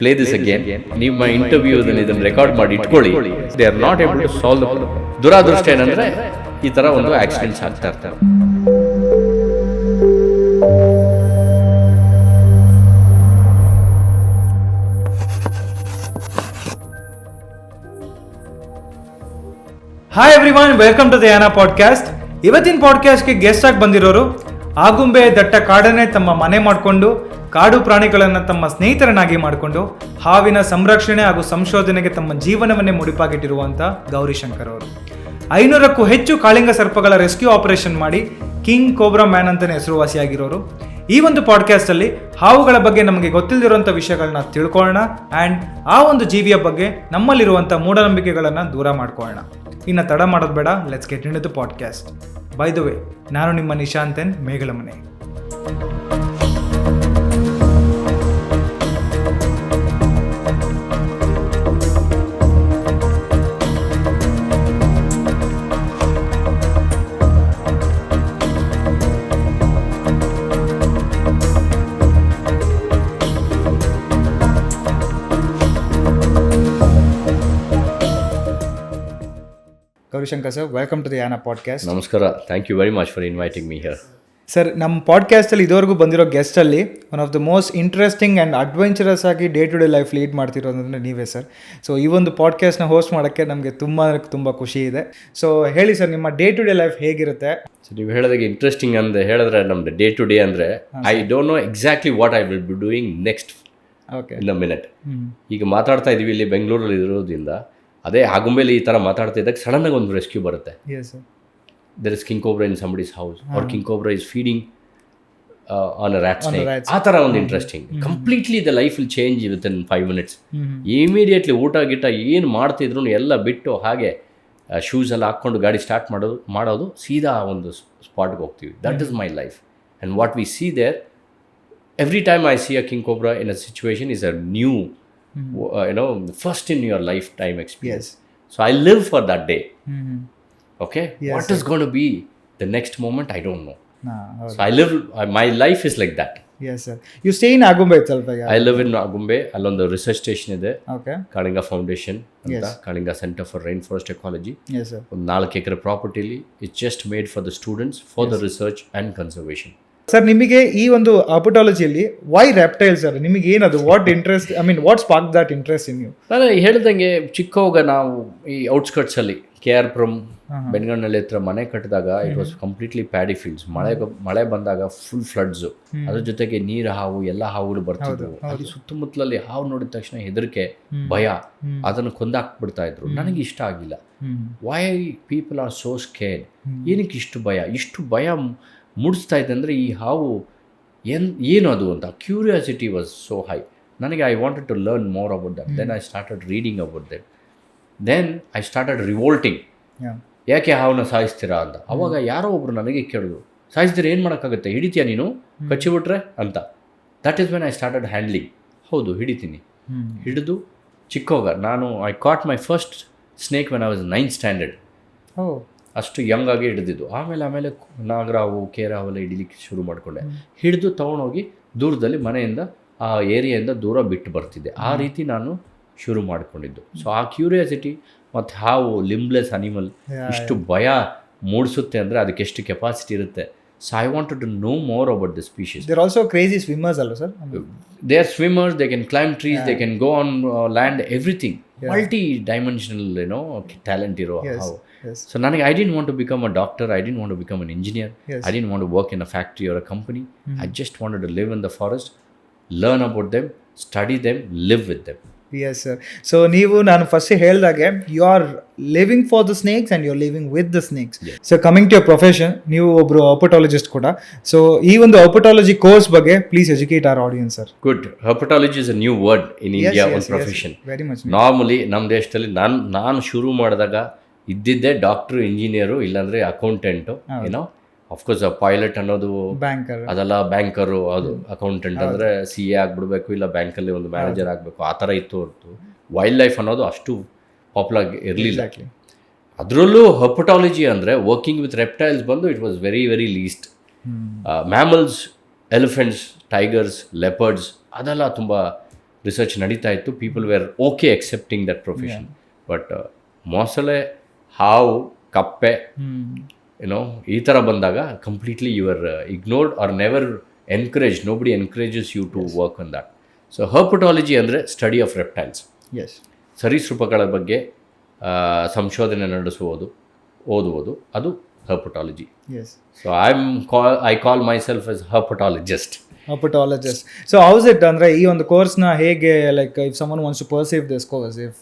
Play this again. ನಿಮ್ಮ interview ಇದನ್ನು record ಮಾಡಿ ಇಟ್ಕೊಳ್ಳಿ. They are not able to solve the problem. ದುರಾದೃಷ್ಟ ಏನಂದ್ರೆ ಈ ತರ ಒಂದು ಆಕ್ಸಿಡೆಂಟ್ಸ್ ಆಗ್ತಾ ಇರ್ತವೆ. Hi everyone, welcome to the Yaana podcast. ಇವತ್ತಿನ ಪಾಡ್ಕಾಸ್ಟ್ಗೆ ಗೆಸ್ಟ್ ಆಗಿ ಬಂದಿರೋರು ಆಗುಂಬೆ ದಟ್ಟ ಕಾಡನ್ನೇ ತಮ್ಮ ಮನೆ ಮಾಡಿಕೊಂಡು ಕಾಡು ಪ್ರಾಣಿಗಳನ್ನು ತಮ್ಮ ಸ್ನೇಹಿತರನ್ನಾಗಿ ಮಾಡಿಕೊಂಡು ಹಾವಿನ ಸಂರಕ್ಷಣೆ ಹಾಗೂ ಸಂಶೋಧನೆಗೆ ತಮ್ಮ ಜೀವನವನ್ನೇ ಮುಡಿಪಾಗಿಟ್ಟಿರುವಂಥ ಗೌರಿಶಂಕರ್ ಅವರು 500ಕ್ಕೂ ಹೆಚ್ಚು ಕಾಳಿಂಗ ಸರ್ಪಗಳ ರೆಸ್ಕ್ಯೂ ಆಪರೇಷನ್ ಮಾಡಿ ಕಿಂಗ್ ಕೋಬ್ರಾ ಮ್ಯಾನ್ ಅಂತಲೇ ಹೆಸರುವಾಸಿಯಾಗಿರೋರು. ಈ ಒಂದು ಪಾಡ್ಕಾಸ್ಟಲ್ಲಿ ಹಾವುಗಳ ಬಗ್ಗೆ ನಮಗೆ ಗೊತ್ತಿಲ್ಲದಿರುವಂಥ ವಿಷಯಗಳನ್ನ ತಿಳ್ಕೊಳ್ಳೋಣ ಆ್ಯಂಡ್ ಆ ಒಂದು ಜೀವಿಯ ಬಗ್ಗೆ ನಮ್ಮಲ್ಲಿರುವಂಥ ಮೂಢನಂಬಿಕೆಗಳನ್ನು ದೂರ ಮಾಡ್ಕೊಳ್ಳೋಣ. ಇನ್ನು ತಡ ಮಾಡೋದು ಬೇಡ, let's get into the podcast. By the way, ನಾನು ನಿಮ್ಮ ನಿಶಾಂತನ್ Megalamane. Gaurishankar sir, welcome to the Yaana podcast. ನಮಸ್ಕಾರ, thank you very much for inviting me here. Sir, ನಮ್ಮ ಪಾಡ್ಕಾಸ್ಟಲ್ಲಿ ಇದುವರೆಗೂ ಬಂದಿರೋ ಗೆಸ್ಟಲ್ಲಿ one of the most interesting and adventurous ಆಗಿ day to day life lead ಮಾಡ್ತಿರೋದಂದರೆ ನೀವೇ ಸರ್. ಸೊ ಈ ಒಂದು ಪಾಡ್ಕಾಸ್ಟ್ನ ಹೋಸ್ಟ್ ಮಾಡೋಕ್ಕೆ ನಮಗೆ ತುಂಬ ಖುಷಿ ಇದೆ. ಸೊ ಹೇಳಿ ಸರ್, ನಿಮ್ಮ ಡೇ ಟು ಡೇ ಲೈಫ್ ಹೇಗಿರುತ್ತೆ? ಸೊ ನೀವು ಹೇಳೋದಾಗೆ ಇಂಟ್ರೆಸ್ಟಿಂಗ್ ಅಂದರೆ ಹೇಳಿದ್ರೆ ನಮ್ಮದು ಡೇ ಟು ಡೇ ಅಂದರೆ I don't know exactly what I will be doing next in a minute. ಈಗ ಮಾತಾಡ್ತಾ ಇದ್ದೀವಿ ಇಲ್ಲಿ ಬೆಂಗಳೂರಲ್ಲಿ ಇರೋದ್ರಿಂದ, ಅದೇ ಆಗುಂಬೆಲಿ ಈ ಥರ ಮಾತಾಡ್ತಾ ಇದ್ದಾಗ ಸಡನ್ನಾಗಿ ಒಂದು ರೆಸ್ಕ್ಯೂ ಬರುತ್ತೆ. There is king cobra in somebody's house or king cobra is feeding on a rat snake. ಆ ಥರ ಒಂದು interesting. Completely the life will change with in 5 minutes. Immediately ಊಟ ಗಿಟ್ಟ ಏನು ಮಾಡ್ತಿದ್ರು ಎಲ್ಲ ಬಿಟ್ಟು ಹಾಗೆ ಶೂಸ್ ಎಲ್ಲ ಹಾಕ್ಕೊಂಡು ಗಾಡಿ ಸ್ಟಾರ್ಟ್ ಮಾಡೋದು ಸೀದಾ ಒಂದು ಸ್ಪಾಟ್ಗೆ ಹೋಗ್ತೀವಿ. That is my life. And what we see there every time I see a king cobra in a situation is a new first in your lifetime experience. So I live for that day. Okay, yes, what is going to be the next moment, I don't know. So I live, my life is like that. Yes sir. You stay in Agumbe itself? I live in Agumbe. Allondu research station ide. Okay. Kalinga Foundation anta. Yes. Kalinga Center for Rainforest Ecology. Yes sir. ಒಂದು 4 acre property li it's just made for the students for the research and conservation. Sir, ನಿಮಗೆ ಈ ಒಂದು ಅಪಟಾಲಜಿಯಲ್ಲಿ why reptiles sir, ನಿಮಗೆ ಏನದು what interest, I mean what spark that interest in you? ನಾನು ಹೇಳ್ದಂಗೆ ಚಿಕ್ಕವಾಗ ನಾವು ಈ ಔಟ್ಸ್ಕರ್ಟ್ಸಲ್ಲಿ KR Puram ಬೆನ್ಗಣ್ಣಲ್ಲಿ ಹತ್ರ ಮನೆ ಕಟ್ಟಿದಾಗ it was completely paddy fields. ಮಳೆ ಬಂದಾಗ ಫುಲ್ ಫ್ಲಡ್ಸು, ಅದ್ರ ಜೊತೆಗೆ ನೀರು ಹಾವು ಎಲ್ಲ ಹಾವುಗಳು ಬರ್ತಿದ್ವು. ಅಲ್ಲಿ ಸುತ್ತಮುತ್ತಲಲ್ಲಿ ಹಾವು ನೋಡಿದ ತಕ್ಷಣ ಹೆದರಿಕೆ, ಭಯ, ಅದನ್ನು ಕೊಂದಾಕ್ಬಿಡ್ತಾ ಇದ್ರು. ನನಗೆ ಇಷ್ಟ ಆಗಿಲ್ಲ. Why people are so scared? ಏನಕ್ಕೆ ಇಷ್ಟು ಭಯ ಮೂಡಿಸ್ತಾ ಇದೆ ಅಂದರೆ ಈ ಹಾವು ಏನು ಅದು ಅಂತ ಕ್ಯೂರಿಯಾಸಿಟಿ ವಾಸ್ ಸೋ ಹೈ. ನನಗೆ I wanted to learn more about that. Then I started reading about that. Then I started revolting. ಯಾಕೆ ಹಾವನ್ನ ಸಾಯಿಸ್ತೀರಾ ಅಂತ. ಅವಾಗ ಯಾರೋ ಒಬ್ರು ನನಗೆ ಕೇಳಿದ್ರು, ಸಾಯಿಸ್ತೀರಾ ಏನು ಮಾಡೋಕ್ಕಾಗುತ್ತೆ, ಹಿಡಿತೀಯ ನೀನು ಕಚ್ಚಿಬಿಟ್ರೆ ಅಂತ. That is when I started handling. ಹೌದು, ಹಿಡಿತೀನಿ. ಹಿಡಿದು ಚಿಕ್ಕವಾಗ I caught my first snake when I was 9th standard. ಅಷ್ಟು ಯಂಗ್ ಆಗಿ ಹಿಡಿದಿದ್ದು. ಆಮೇಲೆ ನಾಗರಾವು, ಕೇರಾವೆಲ್ಲ ಹಿಡಿಲಿಕ್ಕೆ ಶುರು ಮಾಡಿಕೊಂಡೆ. ಹಿಡಿದು ತೊಗೊಂಡೋಗಿ ದೂರದಲ್ಲಿ ಮನೆಯಿಂದ ಆ ಏರಿಯಾದಿಂದ ದೂರ ಬಿಟ್ಟು ಬರ್ತಿದ್ದೆ. ಆ ರೀತಿ ನಾನು ಶುರು ಮಾಡಿಕೊಂಡಿದ್ದು. ಸೊ ಆ ಕ್ಯೂರಿಯಾಸಿಟಿ ಮತ್ತು ಹಾವು ಲಿಂಬ್ಲೆಸ್ ಅನಿಮಲ್ ಇಷ್ಟು ಭಯ ಮೂಡಿಸುತ್ತೆ ಅಂದರೆ ಅದಕ್ಕೆ ಎಷ್ಟು ಕೆಪಾಸಿಟಿ ಇರುತ್ತೆ. So I wanted to know more about the species. They're also crazy swimmers ಅಲ್ವಾ sir? They are swimmers, they can climb trees, they can go on land, everything. Multi dimensional talent ಇರೋ ಹಾವು. So I didn't want to become a doctor, I didn't want to become an engineer, I didn't want to work in a factory or a company. I just wanted to live in the forest, learn about them, study them, live with them. Yes sir. So ನಾನು first ಹೇಳಿದಾಗೆ you are living for the snakes and you are living with the snakes. So coming to your profession, ನೀವು ಒಬ್ಬರು herpetologist ಕೂಡ. ಸೊ ಈ ಒಂದು herpetology course ಬಗ್ಗೆ please educate our audience sir. Good. Herpetology is a new word in India, one profession. Very much. Normally ನಮ್ಮ ದೇಶದಲ್ಲಿ ನಾನು ಶುರು ಮಾಡಿದಾಗ ಇದ್ದಿದ್ದೆ ಡಾಕ್ಟ್ರು, ಇಂಜಿನಿಯರು, ಇಲ್ಲಾಂದರೆ ಅಕೌಂಟೆಂಟು. ಅಫ್ಕೋರ್ಸ್ ಪೈಲಟ್ ಅನ್ನೋದು ಬ್ಯಾಂಕರ್, ಅದೆಲ್ಲ ಬ್ಯಾಂಕರು, ಅದು ಅಕೌಂಟೆಂಟ್ ಅಂದರೆ CA ಆಗಿಬಿಡ್ಬೇಕು, ಇಲ್ಲ ಬ್ಯಾಂಕಲ್ಲಿ ಒಂದು ಮ್ಯಾನೇಜರ್ ಆಗಬೇಕು, ಆ ಥರ ಇತ್ತು ಹೊರತು ವೈಲ್ಡ್ ಲೈಫ್ ಅನ್ನೋದು ಅಷ್ಟು ಪಾಪ್ಯುಲರ್ ಇರಲಿಲ್ಲ. ಅದರಲ್ಲೂ ಹರ್ಪಟಾಲಜಿ ಅಂದರೆ ವರ್ಕಿಂಗ್ ವಿತ್ ರೆಪ್ಟೈಲ್ಸ್ ಬಂದು it was very very least. Mammals, elephants, tigers, leopards ಅದೆಲ್ಲ ತುಂಬ ರಿಸರ್ಚ್ ನಡೀತಾ ಇತ್ತು. People were okay excepting that profession. But ಮೊಸಳೆ, ಹಾವು, ಕಪ್ಪೆ ಏನೋ ಈ ಥರ ಬಂದಾಗ completely you are ignored or never encourage. Nobody encourages you to work on that. So herpetology ಅಂದರೆ ಸ್ಟಡಿ ಆಫ್ ರೆಪ್ಟೈಲ್ಸ್, ಸರೀಸೃಪಗಳ ಬಗ್ಗೆ ಸಂಶೋಧನೆ ನಡೆಸುವುದು, ಓದುವುದು, ಅದು herpetology. Yes. So I call myself as herpetologist. Herpetologist. So how's it ಅಂದ್ರೆ ಈ ಒಂದು ಕೋರ್ಸ್ನ ಹೇಗೆ, like if someone wants to perceive this course, if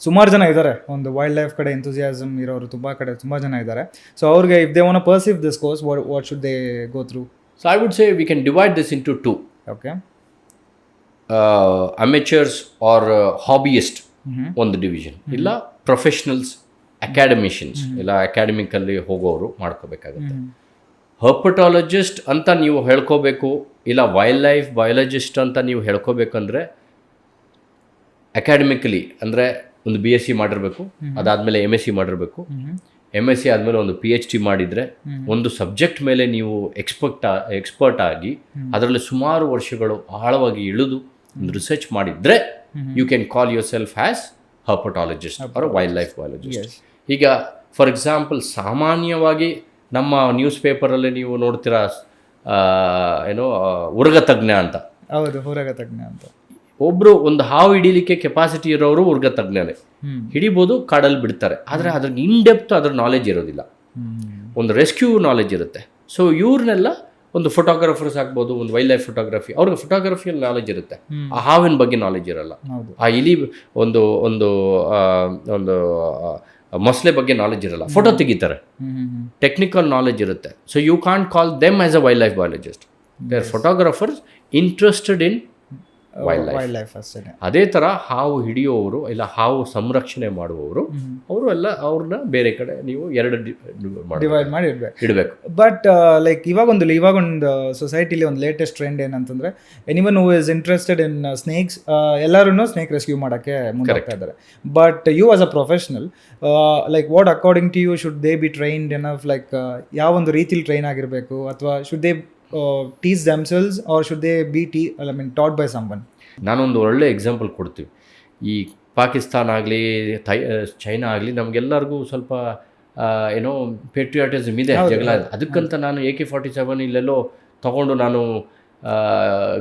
ಸುಮಾರು ಜನ ಇದ್ದಾರೆ ಒಂದು ವೈಲ್ಡ್ ಲೈಫ್ ಕಡೆ ಎಂಥೂಸಿಯಾಸಮ್ ಇರೋರು ತುಂಬ ಜನ ಇದ್ದಾರೆ. ಸೊ ಅವ್ರಿಗೆ if they want to perceive this course, what should they go through? So I would say we can divide this into two. Okay. Amateurs or hobbyist ಒಂದು ಡಿವಿಷನ್, ಇಲ್ಲ professionals, academicians, ಇಲ್ಲ ಅಕಾಡೆಮಿಕಲ್ಲಿ ಹೋಗೋರು ಮಾಡ್ಕೋಬೇಕಾಗುತ್ತೆ. ಹರ್ಪಟಾಲಜಿಸ್ಟ್ ಅಂತ ನೀವು ಹೇಳ್ಕೋಬೇಕು, ಇಲ್ಲ ವೈಲ್ಡ್ ಲೈಫ್ ಬಯಾಲಜಿಸ್ಟ್ ಅಂತ ನೀವು ಹೇಳ್ಕೋಬೇಕಂದ್ರೆ ಅಕಾಡೆಮಿಕಲಿ ಅಂದರೆ ಒಂದು BSc ಮಾಡಿರಬೇಕು, ಅದಾದಮೇಲೆ MSc ಮಾಡಿರಬೇಕು. MSc ಆದಮೇಲೆ ಒಂದು PhD ಮಾಡಿದರೆ ಒಂದು ಸಬ್ಜೆಕ್ಟ್ ಮೇಲೆ ನೀವು ಎಕ್ಸ್ಪರ್ಟ್ ಆಗಿ ಅದರಲ್ಲಿ ಸುಮಾರು ವರ್ಷಗಳು ಆಳವಾಗಿ ಇಳಿದು ಒಂದು ರಿಸರ್ಚ್ ಮಾಡಿದರೆ you can call yourself as herpetologist or wild life biologist. ಈಗ ಫಾರ್ ಎಕ್ಸಾಂಪಲ್ ಸಾಮಾನ್ಯವಾಗಿ ನಮ್ಮ ನ್ಯೂಸ್ ಪೇಪರಲ್ಲಿ ನೀವು ನೋಡ್ತೀರಾ ಏನೋ ಉರಗ ತಜ್ಞ ಅಂತ. ಹೌದು, ಉರಗ ತಜ್ಞ ಅಂತ. ಒಬ್ಬರು ಒಂದು ಹಾವು ಹಿಡೀಲಿಕ್ಕೆ ಕೆಪಾಸಿಟಿ ಇರೋರು ಉರಗ ತಜ್ಞನೇ, ಹಿಡಿಬೋದು, ಕಾಡಲ್ಲಿ ಬಿಡ್ತಾರೆ. ಆದರೆ ಅದ್ರ ಇನ್ಡೆಪ್ತ್ ಅದ್ರ ನಾಲೆಜ್ ಇರೋದಿಲ್ಲ, ಒಂದು ರೆಸ್ಕ್ಯೂ ನಾಲೆಜ್ ಇರುತ್ತೆ. ಸೊ ಇವ್ರನ್ನೆಲ್ಲ ಒಂದು ಫೋಟೋಗ್ರಾಫರ್ಸ್ ಆಗ್ಬೋದು, ಒಂದು ವೈಲ್ಡ್ ಲೈಫ್ ಫೋಟೋಗ್ರಫಿ, ಅವ್ರಿಗೆ ಫೋಟೋಗ್ರಫಿಯಲ್ಲಿ ನಾಲೆಜ್ ಇರುತ್ತೆ, ಆ ಹಾವಿನ ಬಗ್ಗೆ ನಾಲೆಜ್ ಇರಲ್ಲ, ಆ ಇಲಿ ಒಂದು ಒಂದು ಒಂದು ಮೊಸಳೆ ಬಗ್ಗೆ ನಾಲೆಜ್ ಇರಲ್ಲ, ಫೋಟೋ ತೆಗಿತಾರೆ, ಟೆಕ್ನಿಕಲ್ ನಾಲೆಜ್ ಇರುತ್ತೆ. So you can't call them as a wild life biologist. They are photographers interested in wild life. ಅದೇ ಥರ ಹಾವು ಹಿಡಿಯುವವರು ಇಲ್ಲ ಹಾವು ಸಂರಕ್ಷಣೆ ಮಾಡುವವರು, ಅವರು ಎಲ್ಲ ಅವ್ರನ್ನ ಬೇರೆ ಕಡೆ ನೀವು ಎರಡು ಡಿವೈಡ್ ಮಾಡಿ ಇಡಬೇಕು. ಬಟ್ ಲೈಕ್ ಇವಾಗ ಒಂದು ಸೊಸೈಟಿಲಿ ಒಂದು ಲೇಟೆಸ್ಟ್ ಟ್ರೆಂಡ್ ಏನಂತಂದ್ರೆ, anyone who is interested in snakes, ಎಲ್ಲರೂ ಸ್ನೇಕ್ ರೆಸ್ಕ್ಯೂ ಮಾಡೋಕ್ಕೆ ಮುಂದಾಗ್ತಾ ಇದ್ದಾರೆ. But you as a professional, like what according to you should they be trained enough, like ಯಾವ ಒಂದು ರೀತಿಲಿ ಟ್ರೈನ್ ಆಗಿರಬೇಕು, ಅಥವಾ should they teach themselves or should they be taught by someone? ನಾನೊಂದು ಒಳ್ಳೆ ಎಕ್ಸಾಂಪಲ್ ಕೊಡ್ತೀವಿ. ಈ ಪಾಕಿಸ್ತಾನ ಆಗಲಿ ಚೈನಾ ಆಗಲಿ ನಮಗೆಲ್ಲರಿಗೂ ಸ್ವಲ್ಪ ಏನೋ ಪೇಟ್ರಿಯಾಟಿಸಮ್ ಇದೆ, ಜಗಳ. ಅದಕ್ಕಂತ ನಾನು AK-47 ಇಲ್ಲೆಲ್ಲೋ ತಗೊಂಡು ನಾನು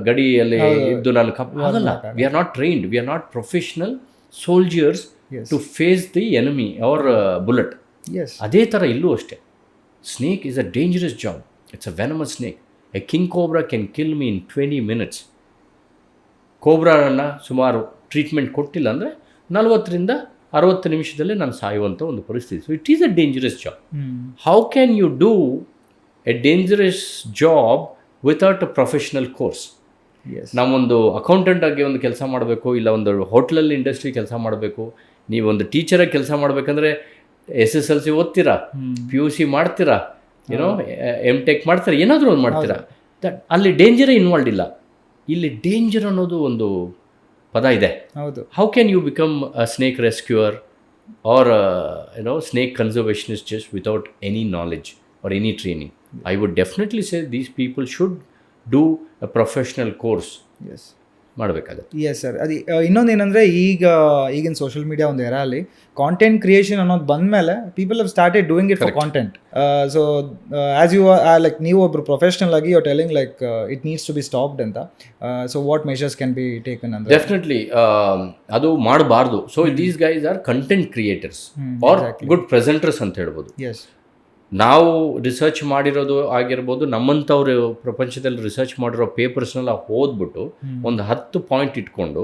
ಗಡಿಯಲ್ಲಿ ಇದ್ದು ನಾನು ಆಗಲ್ಲ. We are not trained, we are not professional soldiers to face the enemy our bullet. ಅದೇ ಥರ ಇಲ್ಲೂ ಅಷ್ಟೇ. Snake is a dangerous job. It's a venomous snake. A king cobra can kill me in 20 minutes. ಕೋಬ್ರಾನ ಸುಮಾರು treatment ಕೊಟ್ಟಿಲ್ಲ ಅಂದರೆ 40-60 ನಿಮಿಷದಲ್ಲಿ ನಾನು ಸಾಯುವಂಥ ಒಂದು ಪರಿಸ್ಥಿತಿ. So it is a dangerous job. How can you do a dangerous job without a professional course? ನಾವೊಂದು accountant ಆಗಿ ಒಂದು ಕೆಲಸ ಮಾಡಬೇಕು, ಇಲ್ಲ ಒಂದು ಹೋಟ್ಲಲ್ಲಿ ಇಂಡಸ್ಟ್ರಿ ಕೆಲಸ ಮಾಡಬೇಕು, ನೀವೊಂದು ಟೀಚರಾಗಿ ಕೆಲಸ ಮಾಡಬೇಕಂದ್ರೆ SSLC ಓದ್ತೀರಾ, PUC ಮಾಡ್ತೀರಾ, ಏನೋ MTech ಮಾಡ್ತಾರೆ, ಏನಾದರೂ ಒಂದು ಮಾಡ್ತೀರಾ. ದಟ್ ಅಲ್ಲಿ ಡೇಂಜರೇ ಇನ್ವಾಲ್ವ್ ಇಲ್ಲ. ಇಲ್ಲಿ ಡೇಂಜರ್ ಅನ್ನೋದು ಒಂದು ಪದ ಇದೆ. How can you become a snake rescuer or ಏನೋ snake conservationist just without any knowledge or any training? I would definitely say these people should do a professional course ಮಾಡಬೇಕಾಗತ್ತೆ. Yes sir. ಅದು ಇನ್ನೊಂದು ಏನಂದರೆ, ಈಗಿನ ಸೋಷಿಯಲ್ ಮೀಡಿಯಾ ಒಂದು ಎರಲ್ಲಿ content creation ಅನ್ನೋದು ಬಂದಮೇಲೆ people have started doing it for content. So as you like ನೀವು ಒಬ್ಬರು ಪ್ರೊಫೆಷನಲ್ ಆಗಿ you are telling like it needs to be stopped ಅಂತ. So what measures can be taken ಅಂದರೆ? Definitely ಅದು ಮಾಡಬಾರ್ದು. So these guys are content creators or good presenters ಅಂತ ಹೇಳ್ಬೋದು. S, ನಾವು ರಿಸರ್ಚ್ ಮಾಡಿರೋದು ಆಗಿರ್ಬೋದು, ನಮ್ಮಂಥವ್ರು ಪ್ರಪಂಚದಲ್ಲಿ ರಿಸರ್ಚ್ ಮಾಡಿರೋ ಪೇಪರ್ಸ್ನೆಲ್ಲ ಓದ್ಬಿಟ್ಟು ಒಂದು 10 ಪಾಯಿಂಟ್ ಇಟ್ಕೊಂಡು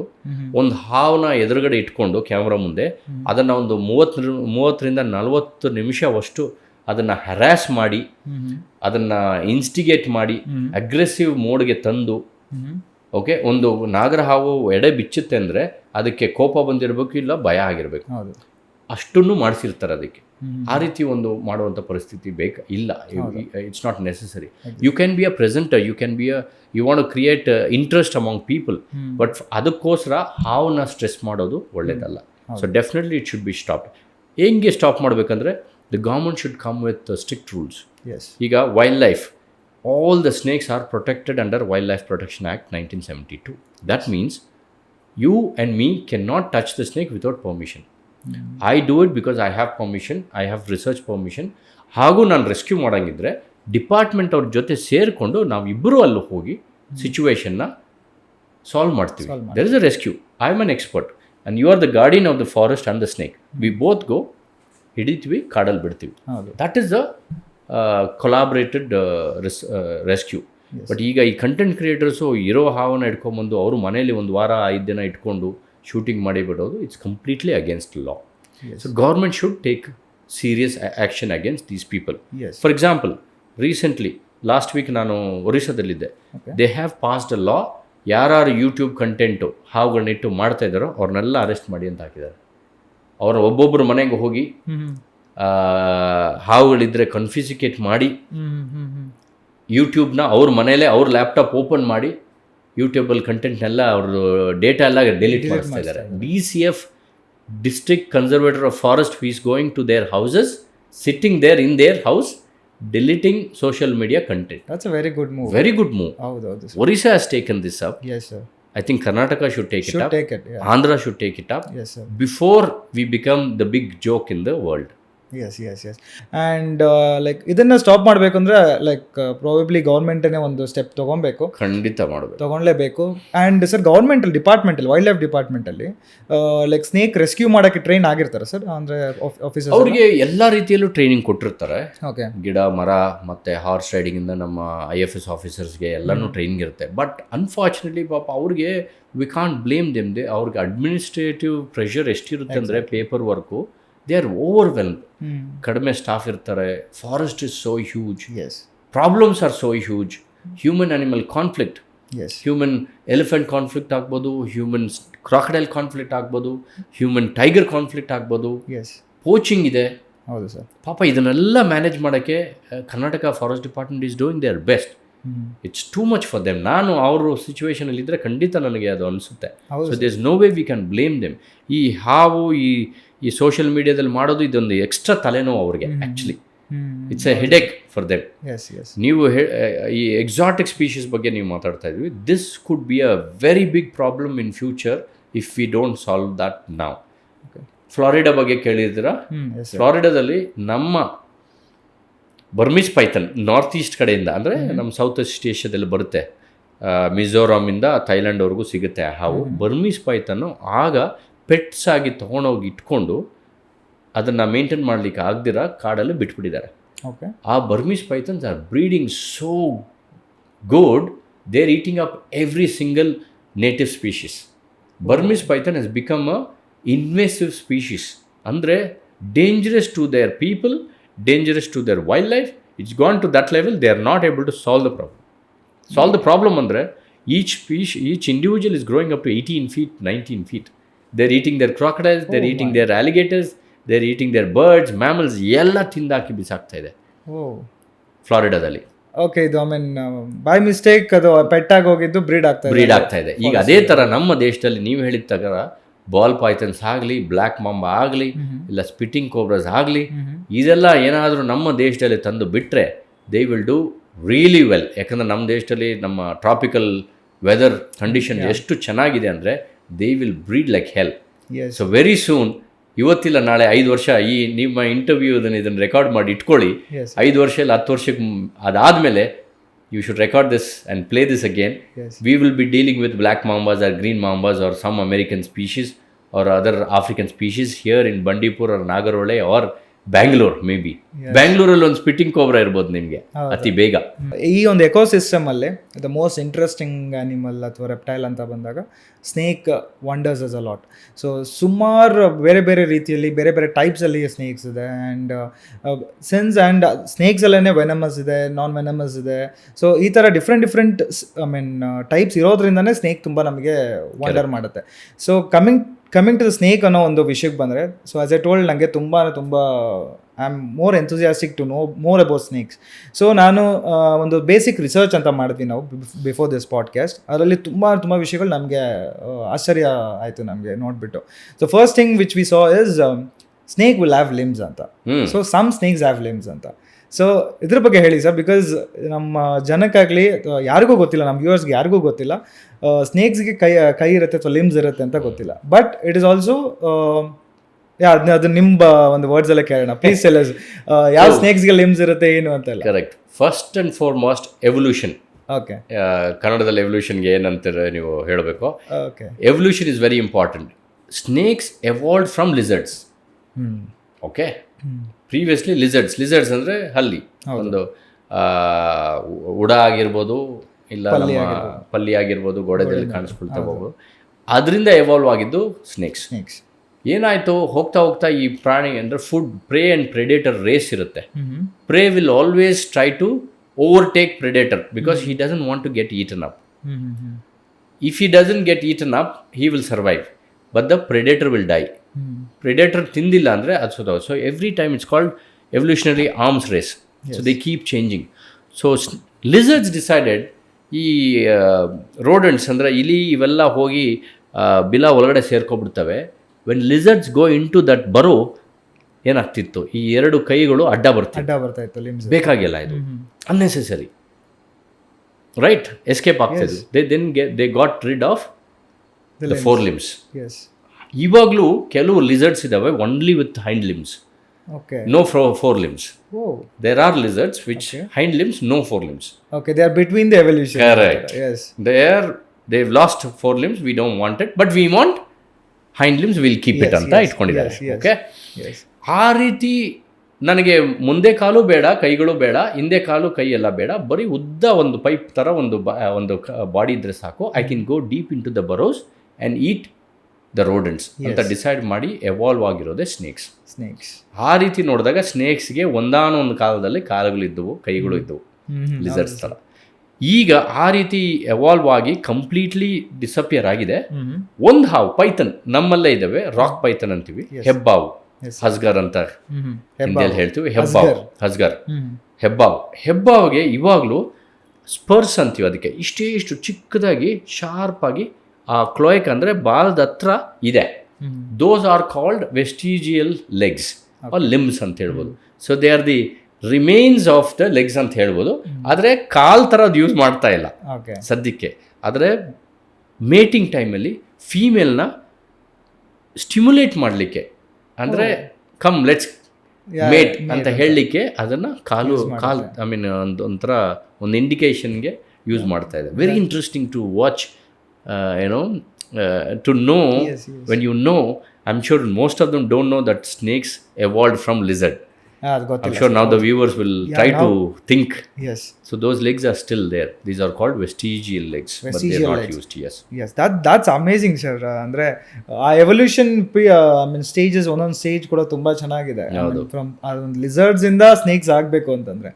ಒಂದು ಹಾವನ್ನ ಎದುರುಗಡೆ ಇಟ್ಕೊಂಡು ಕ್ಯಾಮ್ರಾ ಮುಂದೆ ಅದನ್ನು ಒಂದು 30-40 ನಿಮಿಷವಷ್ಟು ಅದನ್ನು ಹ್ಯಾರಾಸ್ ಮಾಡಿ, ಅದನ್ನು ಇನ್ಸ್ಟಿಗೇಟ್ ಮಾಡಿ ಅಗ್ರೆಸಿವ್ ಮೋಡ್ಗೆ ತಂದು, ಓಕೆ, ಒಂದು ನಾಗರ ಹಾವು ಎಡೆ ಬಿಚ್ಚುತ್ತೆ ಅಂದರೆ ಅದಕ್ಕೆ ಕೋಪ ಬಂದಿರಬೇಕು, ಇಲ್ಲ ಭಯ ಆಗಿರಬೇಕು, ಅಷ್ಟನ್ನು ಮಾಡಿಸಿರ್ತಾರೆ ಅದಕ್ಕೆ. ಆ ರೀತಿ ಒಂದು ಮಾಡುವಂಥ ಪರಿಸ್ಥಿತಿ ಇಲ್ಲ. It's not necessary. You can be a presenter, you can be you want to create interest among people, but ಅದಕ್ಕೋಸ್ಕರ ಹಾವನ್ನ ಸ್ಟ್ರೆಸ್ ಮಾಡೋದು ಒಳ್ಳೇದಲ್ಲ. So definitely it should be stopped. ಹೆಂಗೆ ಸ್ಟಾಪ್ ಮಾಡಬೇಕಂದ್ರೆ the government should come with strict rules. ಈಗ wildlife, all the snakes are protected under Wildlife Protection Act 1972. That means You and me cannot touch the snake without permission. I do it because I have permission, I have research permission. ಹಾಗೂ ನಾನು rescue ಮಾಡೋಂಗಿದ್ರೆ department ಅವ್ರ ಜೊತೆ ಸೇರಿಕೊಂಡು ನಾವಿಬ್ಬರೂ ಅಲ್ಲಿ ಹೋಗಿ ಸಿಚುವೇಶನ್ನ solve ಮಾಡ್ತೀವಿ. There is a rescue. I am an expert and you are the guardian of the forest and the snake. We both go, ಹಿಡಿತೀವಿ, ಕಾಡಲ್ಲಿ ಬಿಡ್ತೀವಿ. That is the collaborated rescue. But ಈಗ ಈ ಕಂಟೆಂಟ್ ಕ್ರಿಯೇಟರ್ಸು ಇರೋ ಹಾವನ್ನು ಇಟ್ಕೊಂಬಂದು ಅವರು ಮನೇಲಿ ಒಂದು ವಾರ 5 ದಿನ ಇಟ್ಕೊಂಡು ಶೂಟಿಂಗ್ ಮಾಡಿ ಬಿಡೋದು, it's completely against law. So government should take serious action against these people. For example, recently last week ನಾನು ಒರಿಸ್ಸಾದಲ್ಲಿದ್ದೆ. ದೇ ಹ್ಯಾವ್ ಪಾಸ್ಡ್ ಅ ಲಾ, ಯಾರು ಯೂಟ್ಯೂಬ್ ಕಂಟೆಂಟು ಹಾವುಗಳನ್ನಿಟ್ಟು ಮಾಡ್ತಾ ಇದ್ದಾರೋ ಅವ್ರನ್ನೆಲ್ಲ ಅರೆಸ್ಟ್ ಮಾಡಿ ಅಂತ ಹಾಕಿದ್ದಾರೆ. ಅವರ ಒಬ್ಬೊಬ್ಬರು ಮನೆಗೆ ಹೋಗಿ ಹಾವುಗಳಿದ್ದರೆ ಕನ್ಫಿಸಿಕೇಟ್ ಮಾಡಿ ಯೂಟ್ಯೂಬ್ನ ಅವ್ರ ಮನೇಲೆ ಅವ್ರ ಲ್ಯಾಪ್ಟಾಪ್ ಓಪನ್ ಮಾಡಿ ಯೂಟ್ಯೂಬಲ್ಲಿ ಕಂಟೆಂಟ್ನೆಲ್ಲ ಅವ್ರದ್ದು ಡೇಟಾ ಎಲ್ಲ ಡಿಲೀಟ್ ಮಾಡಿಸ್ತಾ ಇದ್ದಾರೆ. DCF, district conservator of forest, is going to their houses, sitting there in their house, deleting social media content. That's a very good move. Very good move. ಹೌದು. Orissa has taken this up. Yes, sir. I think Karnataka should take it up. Yeah. Andhra should take it up. Yes, sir. Before we become the big joke in the world. Yes. And like ಇದನ್ನ stop ಮಾಡಬೇಕು ಅಂದ್ರೆ like probably ಗೌರ್ಮೆಂಟೇ ಒಂದು step ತಗೊಬೇಕು, ಖಂಡಿತ ಮಾಡಬೇಕು, ತಗೊಳ್ಳೇಬೇಕು. And sir governmental ಡಿಪಾರ್ಟ್ಮೆಂಟಲ್ಲಿ, ವೈಲ್ಡ್ ಲೈಫ್ ಡಿಪಾರ್ಟ್ಮೆಂಟಲ್ಲಿ ಲೈಕ್ ಸ್ನೇಕ್ ರೆಸ್ಕ್ಯೂ ಮಾಡೋಕ್ಕೆ ಟ್ರೈನ್ ಆಗಿರ್ತಾರೆ ಸರ್, ಅಂದರೆ ಆಫೀಸರ್ಸ್ ಅವ್ರಿಗೆ ಎಲ್ಲ ರೀತಿಯಲ್ಲೂ ಟ್ರೈನಿಂಗ್ ಕೊಟ್ಟಿರ್ತಾರೆ. ಓಕೆ, ಗಿಡ ಮರ ಮತ್ತು ಹಾರ್ಸ್ ರೈಡಿಂಗಿಂದ ನಮ್ಮ IFS ಆಫೀಸರ್ಸ್ಗೆ ಎಲ್ಲನೂ ಟ್ರೈನಿಂಗ್ ಇರುತ್ತೆ. ಬಟ್ ಅನ್ಫಾರ್ಚುನೇಟ್ಲಿ ಪಾಪ ಅವ್ರಿಗೆ ವಿ ಕಾಂಟ್ ಬ್ಲೇಮ್ ದೆಮ್. ಅವ್ರಿಗೆ ಅಡ್ಮಿನಿಸ್ಟ್ರೇಟಿವ್ ಪ್ರೆಷರ್ ಎಷ್ಟಿರುತ್ತೆ ಅಂದರೆ paper work, they are overwhelmed. ಕಡಿಮೆ ಸ್ಟಾಫ್ ಇರ್ತಾರೆ. Forest is so huge, problems are so huge. Human animal conflict, human elephant conflict ಆಗ್ಬೋದು, ಹ್ಯೂಮನ್ ಕ್ರಾಕಡೈಲ್ ಕಾನ್ಫ್ಲಿಕ್ಟ್ ಆಗ್ಬೋದು, ಹ್ಯೂಮನ್ ಟೈಗರ್ ಕಾನ್ಫ್ಲಿಕ್ಟ್ ಆಗ್ಬೋದು, poaching ಇದೆ. ಹೌದು ಸರ್. ಪಾಪ ಇದನ್ನೆಲ್ಲ ಮ್ಯಾನೇಜ್ ಮಾಡೋಕ್ಕೆ Karnataka forest department is doing there best. It's too much for them. ನಾನು ಅವರು ಸಿಚುವೇಶನಲ್ಲಿ ಇದ್ದರೆ ಖಂಡಿತ ನನಗೆ ಅದು ಅನಿಸುತ್ತೆ. So there is no way we can blame them. ಈ ಹಾವು ಈ ಸೋಷಿಯಲ್ ಮೀಡಿಯಾದಲ್ಲಿ ಮಾಡೋದು ಇದೊಂದು ಎಕ್ಸ್ಟ್ರಾ ತಲೆನೋವು ಅವ್ರಿಗೆ. Actually it's a headache for them. ನೀವು ಈ ಎಕ್ಸಾಟಿಕ್ ಸ್ಪೀಷೀಸ್ ಬಗ್ಗೆ ನೀವು ಮಾತಾಡ್ತಾ ಇದ್ವಿ. This could be a very big problem in future if we don't solve that now. Florida ಬಗ್ಗೆ ಕೇಳಿದ್ದೀರಾ? ಫ್ಲಾರಿಡಾದಲ್ಲಿ ನಮ್ಮ ಬರ್ಮೀಸ್ ಪೈಥನ್ ನಾರ್ತ್ ಈಸ್ಟ್ ಕಡೆಯಿಂದ, ಅಂದರೆ ನಮ್ಮ ಸೌತ್ ಈಸ್ಟ್ ಏಷ್ಯಾದಲ್ಲಿ ಬರುತ್ತೆ, ಮಿಜೋರಾಮಿಂದ ಥೈಲ್ಯಾಂಡ್ವರೆಗೂ ಸಿಗುತ್ತೆ ಆ ಹಾವು. ಬರ್ಮೀಸ್ ಪೈಥನ್ನು ಆಗ ಪೆಟ್ಸ್ ಆಗಿ ತೊಗೊಂಡೋಗಿ ಇಟ್ಕೊಂಡು ಅದನ್ನು ಮೇಂಟೈನ್ ಮಾಡಲಿಕ್ಕೆ ಆಗದಿರ ಕಾಡಲ್ಲಿ ಬಿಟ್ಬಿಟ್ಟಿದ್ದಾರೆ. ಆ Burmese pythons are breeding so good, they are eating up every single native species. Burmese python has become a invasive species, ಅಂದರೆ dangerous to their people, dangerous to their wildlife. It's gone to that level, they are not able to solve the problem. Andre each individual is growing up to 18 feet, 19 feet. They're eating their crocodiles, they're eating their alligators, they're eating their birds, mammals, ಎಲ್ಲ ತಿಂದಾಕಿ ಬಿಸಾಕ್ತಾ ಇದೆ ಫ್ಲಾರಿಡಾದಲ್ಲಿ. Okay, ಇದು I mean by mistake ಅದು ಪೆಟ್ಟಾಗಿ ಹೋಗಿದ್ದು bread ಆಗ್ತಾ ಇದೆ. ಈಗ ಅದೇ ಥರ ನಮ್ಮ ದೇಶದಲ್ಲಿ ನೀವು ಹೇಳಿದ ತಗರ ಬಾಲ್ ಪಾಯ್ಥನ್ಸ್ ಆಗಲಿ, ಬ್ಲ್ಯಾಕ್ ಮಾಂಬಾ ಆಗಲಿ, ಇಲ್ಲ ಸ್ಪಿಟ್ಟಿಂಗ್ ಕೋಬ್ರಾಸ್ ಆಗಲಿ, ಇದೆಲ್ಲ ಏನಾದರೂ ನಮ್ಮ ದೇಶದಲ್ಲಿ ತಂದು ಬಿಟ್ಟರೆ they will do really well. ಯಾಕಂದರೆ ನಮ್ಮ ದೇಶದಲ್ಲಿ ನಮ್ಮ ಟ್ರಾಪಿಕಲ್ ವೆದರ್ ಕಂಡೀಷನ್ ಎಷ್ಟು ಚೆನ್ನಾಗಿದೆ ಅಂದರೆ they will breed like hell. So very soon, ಇವತ್ತಿಲ್ಲ ನಾಳೆ 5 ವರ್ಷ ಈ ನಿಮ್ಮ ಇಂಟರ್ವ್ಯೂ ಇದನ್ನು ರೆಕಾರ್ಡ್ ಮಾಡಿ ಇಟ್ಕೊಳ್ಳಿ. 5 ವರ್ಷ ಇಲ್ಲ 10 ವರ್ಷಕ್ಕೆ ಅದಾದಮೇಲೆ you should record this and play this again. We will be dealing with black mambas or green mambas or some American species or other African species here in Bandipur or Nagarhole or Bangalore maybe. Bangalore ಅಲ್ಲಿ ಒಂದು spitting cobra ಇರ್ಬೋದು ನಿಮಗೆ ಅತಿ ಬೇಗ. ಈ ಒಂದು ecosystem ಅಲ್ಲಿ the most interesting animal ಅಥವಾ ರೆಪ್ಟೈಲ್ ಅಂತ ಬಂದಾಗ snake wonders us a lot. So ಸುಮಾರು ಬೇರೆ ಬೇರೆ ರೀತಿಯಲ್ಲಿ ಬೇರೆ ಬೇರೆ ಟೈಪ್ಸಲ್ಲಿ ಸ್ನೇಕ್ಸ್ ಇದೆ. ಆ್ಯಂಡ್ ಆ್ಯಂಡ್ ಸ್ನೇಕ್ಸಲ್ಲೇ ವೆನಮಸ್ ಇದೆ, ನಾನ್ ವೆನಮಸ್ ಇದೆ. ಸೊ ಈ ಥರ ಡಿಫ್ರೆಂಟ್ ಐ ಮೀನ್ ಟೈಪ್ಸ್ ಇರೋದ್ರಿಂದನೇ ಸ್ನೇಕ್ ತುಂಬ ನಮಗೆ ವಂಡರ್ ಮಾಡುತ್ತೆ. So coming to the snake ಅನ್ನೋ ಒಂದು ವಿಷಯಕ್ಕೆ ಬಂದರೆ, ಸೊ ಆಸ್ ಎ ಟೋಲ್ಡ್ ನನಗೆ ತುಂಬ I am more enthusiastic to know more about snakes. So ನಾನು ಒಂದು ಬೇಸಿಕ್ ರಿಸರ್ಚ್ ಅಂತ ಮಾಡಿದ್ವಿ ನಾವು ಬಿಫೋರ್ ದಿಸ್ ಪಾಡ್ಕಾಸ್ಟ್. ಅದರಲ್ಲಿ ತುಂಬ ವಿಷಯಗಳು ನಮಗೆ ಆಶ್ಚರ್ಯ ಆಯಿತು ನಮಗೆ ನೋಡಿಬಿಟ್ಟು. So first thing which we saw is snake will have limbs ಅಂತ. So some snakes have limbs ಅಂತ. ಸೊ ಇದ್ರ ಬಗ್ಗೆ ಹೇಳಿ ಸರ್, ಬಿಕಾಸ್ ನಮ್ಮ ಜನಕ್ಕಾಗಲಿ ಯಾರಿಗೂ ಗೊತ್ತಿಲ್ಲ, ನಮ್ಮ ವ್ಯೂವರ್ಸ್ಗೆ ಯಾರಿಗೂ ಗೊತ್ತಿಲ್ಲ ಸ್ನೇಕ್ಸ್ಗೆ ಕೈ ಇರುತ್ತೆ ಅಥವಾ ಲಿಮ್ಸ್ ಇರುತ್ತೆ ಅಂತ ಗೊತ್ತಿಲ್ಲ. ಬಟ್ ಇಟ್ ಈಸ್ ಆಲ್ಸೋ ಅದು ನಿಮ್ಮ ಒಂದು ವರ್ಡ್ಸ್ ಎಲ್ಲ ಕೇಳೋಣ ಪ್ಲೀಸ್. ಎಲ್ಲ ಯಾವ ಸ್ನೇಕ್ಸ್ಗೆ ಲಿಮ್ಸ್ ಇರುತ್ತೆ ಏನು ಅಂತೆಲ್ಲ. Correct. First and foremost evolution. Okay, ಕನ್ನಡದಲ್ಲಿ ಎವಲ್ಯೂಷನ್ಗೆ ಏನಂತಾರೆ ನೀವು ಹೇಳಬೇಕು. Okay, evolution is very important. Snakes ಎವಾಲ್ಡ್ from lizards. Okay, previously lizards ಅಂದರೆ ಹಲ್ಲಿ, ಒಂದು ಉಡ ಆಗಿರ್ಬೋದು, ಇಲ್ಲ ನಮ್ಮ ಪಲ್ಲಿ ಆಗಿರ್ಬೋದು, ಗೋಡೆದಲ್ಲಿ ಕಾಣಿಸ್ಕೊಳ್ತಾ ಹೋಗೋದು, ಅದರಿಂದ ಎವಾಲ್ವ್ ಆಗಿದ್ದು ಸ್ನೇಕ್ಸ್. ಏನಾಯಿತು, ಹೋಗ್ತಾ ಹೋಗ್ತಾ ಈ ಪ್ರಾಣಿ ಅಂದರೆ food prey and predator race ಇರುತ್ತೆ. Prey will always try to overtake predator because he doesn't want to get eaten up. If he doesn't get eaten up he will survive, but the predator will die. Predator ತಿಂದಿಲ್ಲ ಅಂದರೆ ಅದು ಸೋತೋದು. So every time it's called evolutionary arms race. So they keep changing. So lizards decided, ಈ rodents ಅಂದರೆ ಇಲಿ ಇವೆಲ್ಲ ಹೋಗಿ ಬಿಲ ಒಳಗಡೆ ಸೇರ್ಕೊಬಿಡ್ತವೆ. When lizards go in to that ಬರೋ ಏನಾಗ್ತಿತ್ತು, ಈ ಎರಡು ಕೈಗಳು ಅಡ್ಡ ಬರ್ತಾ ಇತ್ತು, ಬೇಕಾಗಿಲ್ಲ, ಇದು ಅನ್ನೆಸೆಸರಿ, ರೈಟ್, ಎಸ್ಕೇಪ್ ಆಗ್ತಾಯಿದ್ರು. They got rid of the four limbs. ಇವಾಗಲೂ ಕೆಲವು ಲಿಸರ್ಡ್ಸ್ ಇದಾವೆ only with hind limbs, no four limbs. There are lizards which hind limbs, no four limbs. Okay, they are between the evolution. Correct. Yes. They've lost four limbs, we don't want it, but we want hind limbs, we'll keep it ಅಂತ ಇಟ್ಕೊಂಡಿದ್ದಾರೆ. Okay, ಆ ರೀತಿ ನನಗೆ ಮುಂದೆ ಕಾಲು ಬೇಡ, ಕೈಗಳು ಬೇಡ, ಹಿಂದೆ ಕಾಲು ಕೈ ಎಲ್ಲ ಬೇಡ, ಬರೀ ಉದ್ದ ಒಂದು ಪೈಪ್ ಥರ ಒಂದು ಬಾಡಿ ಇದ್ರೆ ಸಾಕು. I can go deep into the burrows and eat the rodents ಅಂತ ಡಿಸೈಡ್ ಮಾಡಿ ಎವಾಲ್ವ್ ಆಗಿರೋದೇ ಸ್ನೇಕ್ಸ್. ಆ ರೀತಿ ನೋಡಿದಾಗ ಸ್ನೇಕ್ಸ್ಗೆ ಒಂದಾನೊಂದು ಕಾಲದಲ್ಲಿ ಕಾಲುಗಳಿದ್ದವು, ಕೈಗಳು ಇದ್ದವು, ಲಿಸರ್ಡ್ಸ್ ಥರ. ಈಗ ಆ ರೀತಿ ಎವಾಲ್ವ್ ಆಗಿ ಕಂಪ್ಲೀಟ್ಲಿ ಡಿಸಪಿಯರ್ ಆಗಿದೆ. ಒಂದು ಹಾವು, ಪೈಥನ್, ನಮ್ಮಲ್ಲೇ ಇದ್ದಾವೆ, ರಾಕ್ ಪೈಥನ್ ಅಂತೀವಿ, ಹೆಬ್ಬಾವು, ಹಸ್ಗರ್ ಅಂತ ಹಿಂದಿಯಲ್ಲಿ ಹೇಳ್ತೀವಿ, ಹಸ್ಗರ್, ಹೆಬ್ಬಾವಿಗೆ ಇವಾಗಲೂ ಸ್ಪರ್ಸ್ ಅಂತೀವಿ. ಅದಕ್ಕೆ ಇಷ್ಟು ಚಿಕ್ಕದಾಗಿ ಶಾರ್ಪ್ ಆಗಿ ಆ ಕ್ಲೋಯಕ್ ಅಂದರೆ ಬಾಲದ ಹತ್ರ ಇದೆ. Those are called vestigial legs or limbs ಅಂತ ಹೇಳ್ಬೋದು. So they are the remains of the legs ಅಂತ ಹೇಳ್ಬೋದು. ಆದರೆ ಕಾಲ್ ಥರದ್ದು ಯೂಸ್ ಮಾಡ್ತಾ ಇಲ್ಲ ಸದ್ಯಕ್ಕೆ. ಆದರೆ ಮೇಟಿಂಗ್ ಟೈಮಲ್ಲಿ ಫೀಮೇಲ್ನ ಸ್ಟಿಮ್ಯುಲೇಟ್ ಮಾಡಲಿಕ್ಕೆ, ಅಂದರೆ ಕಮ್ ಲೆಟ್ಸ್ ಮೇಟ್ ಅಂತ ಹೇಳಲಿಕ್ಕೆ ಅದನ್ನು ಕಾಲು ಐ ಮೀನ್ ಒಂಥರ ಒಂದು ಇಂಡಿಕೇಶನ್ಗೆ ಯೂಸ್ ಮಾಡ್ತಾ ಇದೆ. Very interesting to watch, to know. When you know, I'm sure most of them don't know that snakes evolved from lizard. I'm sure now the viewers will try to think. Yes. So those legs are still there. These are called vestigial legs, but they are not used. Yes, that's amazing, sir. ಅಂದ್ರೆ ಆ evolution stages, ಒಂದೊಂದು stage ಕೂಡ ತುಂಬಾ ಚೆನ್ನಾಗಿದೆ. From lizards ಇಂದ snakes ಆಗಬೇಕು ಅಂತಂದ್ರೆ.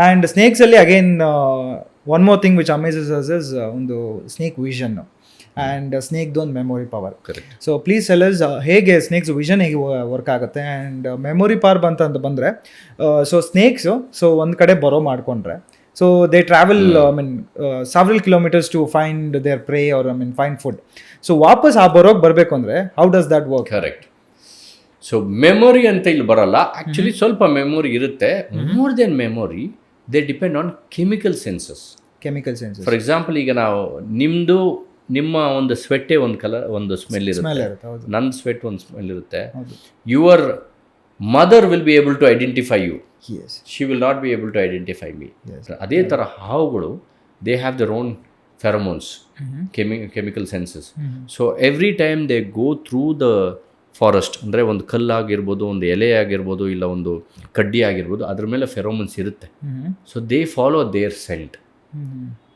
And snakes ಅಲ್ಲಿ again one more thing which amazes us is ಒಂದು ಸ್ನೇಕ್ ವಿಷನ್ ಆ್ಯಂಡ್ ಸ್ನೇಕ್ದು ಒಂದು memory power. So please tell us ಹೇಗೆ ಸ್ನೇಕ್ಸ್ ವಿಷನ್ ಹೇಗೆ ವರ್ಕ್ ಆಗುತ್ತೆ ಆ್ಯಂಡ್ ಮೆಮೊರಿ ಪವರ್ ಅಂತ ಬಂದರೆ, ಸೊ ಸ್ನೇಕ್ಸು ಒಂದು ಕಡೆ ಬರೋ ಮಾಡಿಕೊಂಡ್ರೆ, so they travel several kilometers to find their prey or find food. So ವಾಪಸ್ ಆ ಬರೋಕ್ಕೆ ಬರಬೇಕು ಅಂದರೆ how does that work? Correct. So memory ಅಂತ ಇಲ್ಲಿ ಬರಲ್ಲ, ಆ್ಯಕ್ಚುಲಿ ಸ್ವಲ್ಪ ಮೆಮೊರಿ ಇರುತ್ತೆ. More than memory, they depend on chemical senses. For example, ಈಗ ನಾವು ನಿಮ್ಮ ಒಂದು ಸ್ವೆಟ್ಟೇ ಒಂದು ಕಲರ್, ಒಂದು ಸ್ಮೆಲ್ ಇರುತ್ತೆ, ನನ್ನ ಸ್ವೆಟ್ ಒಂದು ಸ್ಮೆಲ್ ಇರುತ್ತೆ. Your mother will be able to identify you, she will not be able to identify me. ಅದೇ ಥರ ಹಾವುಗಳು, they have their own pheromones, chemical senses. So every time they go through the forest, ಅಂದರೆ ಒಂದು ಕಲ್ಲಾಗಿರ್ಬೋದು, ಒಂದು ಎಲೆ ಆಗಿರ್ಬೋದು, ಇಲ್ಲ ಒಂದು ಕಡ್ಡಿ ಆಗಿರ್ಬೋದು, ಅದ್ರ ಮೇಲೆ ಫೆರೋಮೋನ್ಸ್ ಇರುತ್ತೆ. So they follow their scent.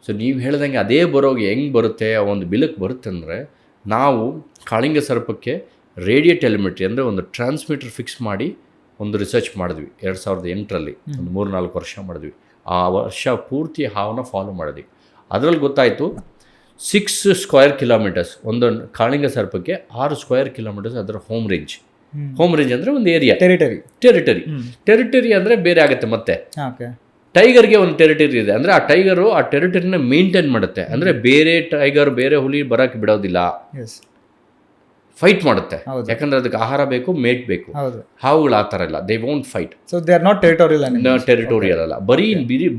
So ನೀವು ಹೇಳ್ದಂಗೆ ಅದೇ ಬರೋಗೆ ಹೆಂಗೆ ಬರುತ್ತೆ, ಒಂದು ಬಿಲಕ್ಕೆ ಬರುತ್ತೆ ಅಂದರೆ, ನಾವು ಕಾಳಿಂಗ ಸರ್ಪಕ್ಕೆ ರೇಡಿಯೋ ಟೆಲಿಮೆಟ್ರಿ ಅಂದರೆ ಒಂದು ಟ್ರಾನ್ಸ್ಮಿಟರ್ ಫಿಕ್ಸ್ ಮಾಡಿ ಒಂದು ರಿಸರ್ಚ್ ಮಾಡಿದ್ವಿ 2008ರಲ್ಲಿ. ಒಂದು 3-4 ವರ್ಷ ಮಾಡಿದ್ವಿ. ಆ ವರ್ಷ ಪೂರ್ತಿ ಹಾವನ್ನ ಫಾಲೋ ಮಾಡಿದ್ವಿ. ಅದರಲ್ಲಿ ಗೊತ್ತಾಯಿತು 6 ಸ್ಕ್ವೇರ್ ಕಿಲೋಮೀಟರ್ಸ್ ಒಂದು ಕಾಳಿಂಗ ಸರ್ಪಕ್ಕೆ 6 ಸ್ಕ್ವೇರ್ ಕಿಲೋಮೀಟರ್ಸ್ ಅದರ ಹೋಮ್ ರೇಂಜ್. ಹೋಮ್ ರೇಂಜ್ ಅಂದರೆ ಒಂದು ಏರಿಯಾ, ಟೆರಿಟರಿ ಅಂದರೆ ಬೇರೆ ಆಗುತ್ತೆ. ಮತ್ತೆ ಟೈಗರ್ಗೆ ಒಂದು ಟೆರಿಟರಿ ಇದೆ, ಅಂದರೆ ಆ ಟೈಗರು ಆ ಟೆರಿಟರಿನ ಮೇಂಟೈನ್ ಮಾಡುತ್ತೆ. ಅಂದರೆ ಬೇರೆ ಟೈಗರ್, ಬೇರೆ ಹುಲಿ ಬರೋಕ್ಕೆ ಬಿಡೋದಿಲ್ಲ. ಫೈಟ್ ಮಾಡುತ್ತೆ, ಹೌದು. ಯಾಕಂದ್ರೆ ಅದಕ್ಕೆ ಆಹಾರ ಬೇಕು, ಮೇಟ್ ಬೇಕು. ಹೌದು. ಹಾವುಗಳು ಆ ಥರ ಇಲ್ಲ, they won't fight. So they are not territorial territorial ಅಲ್ಲ, ಬರೀ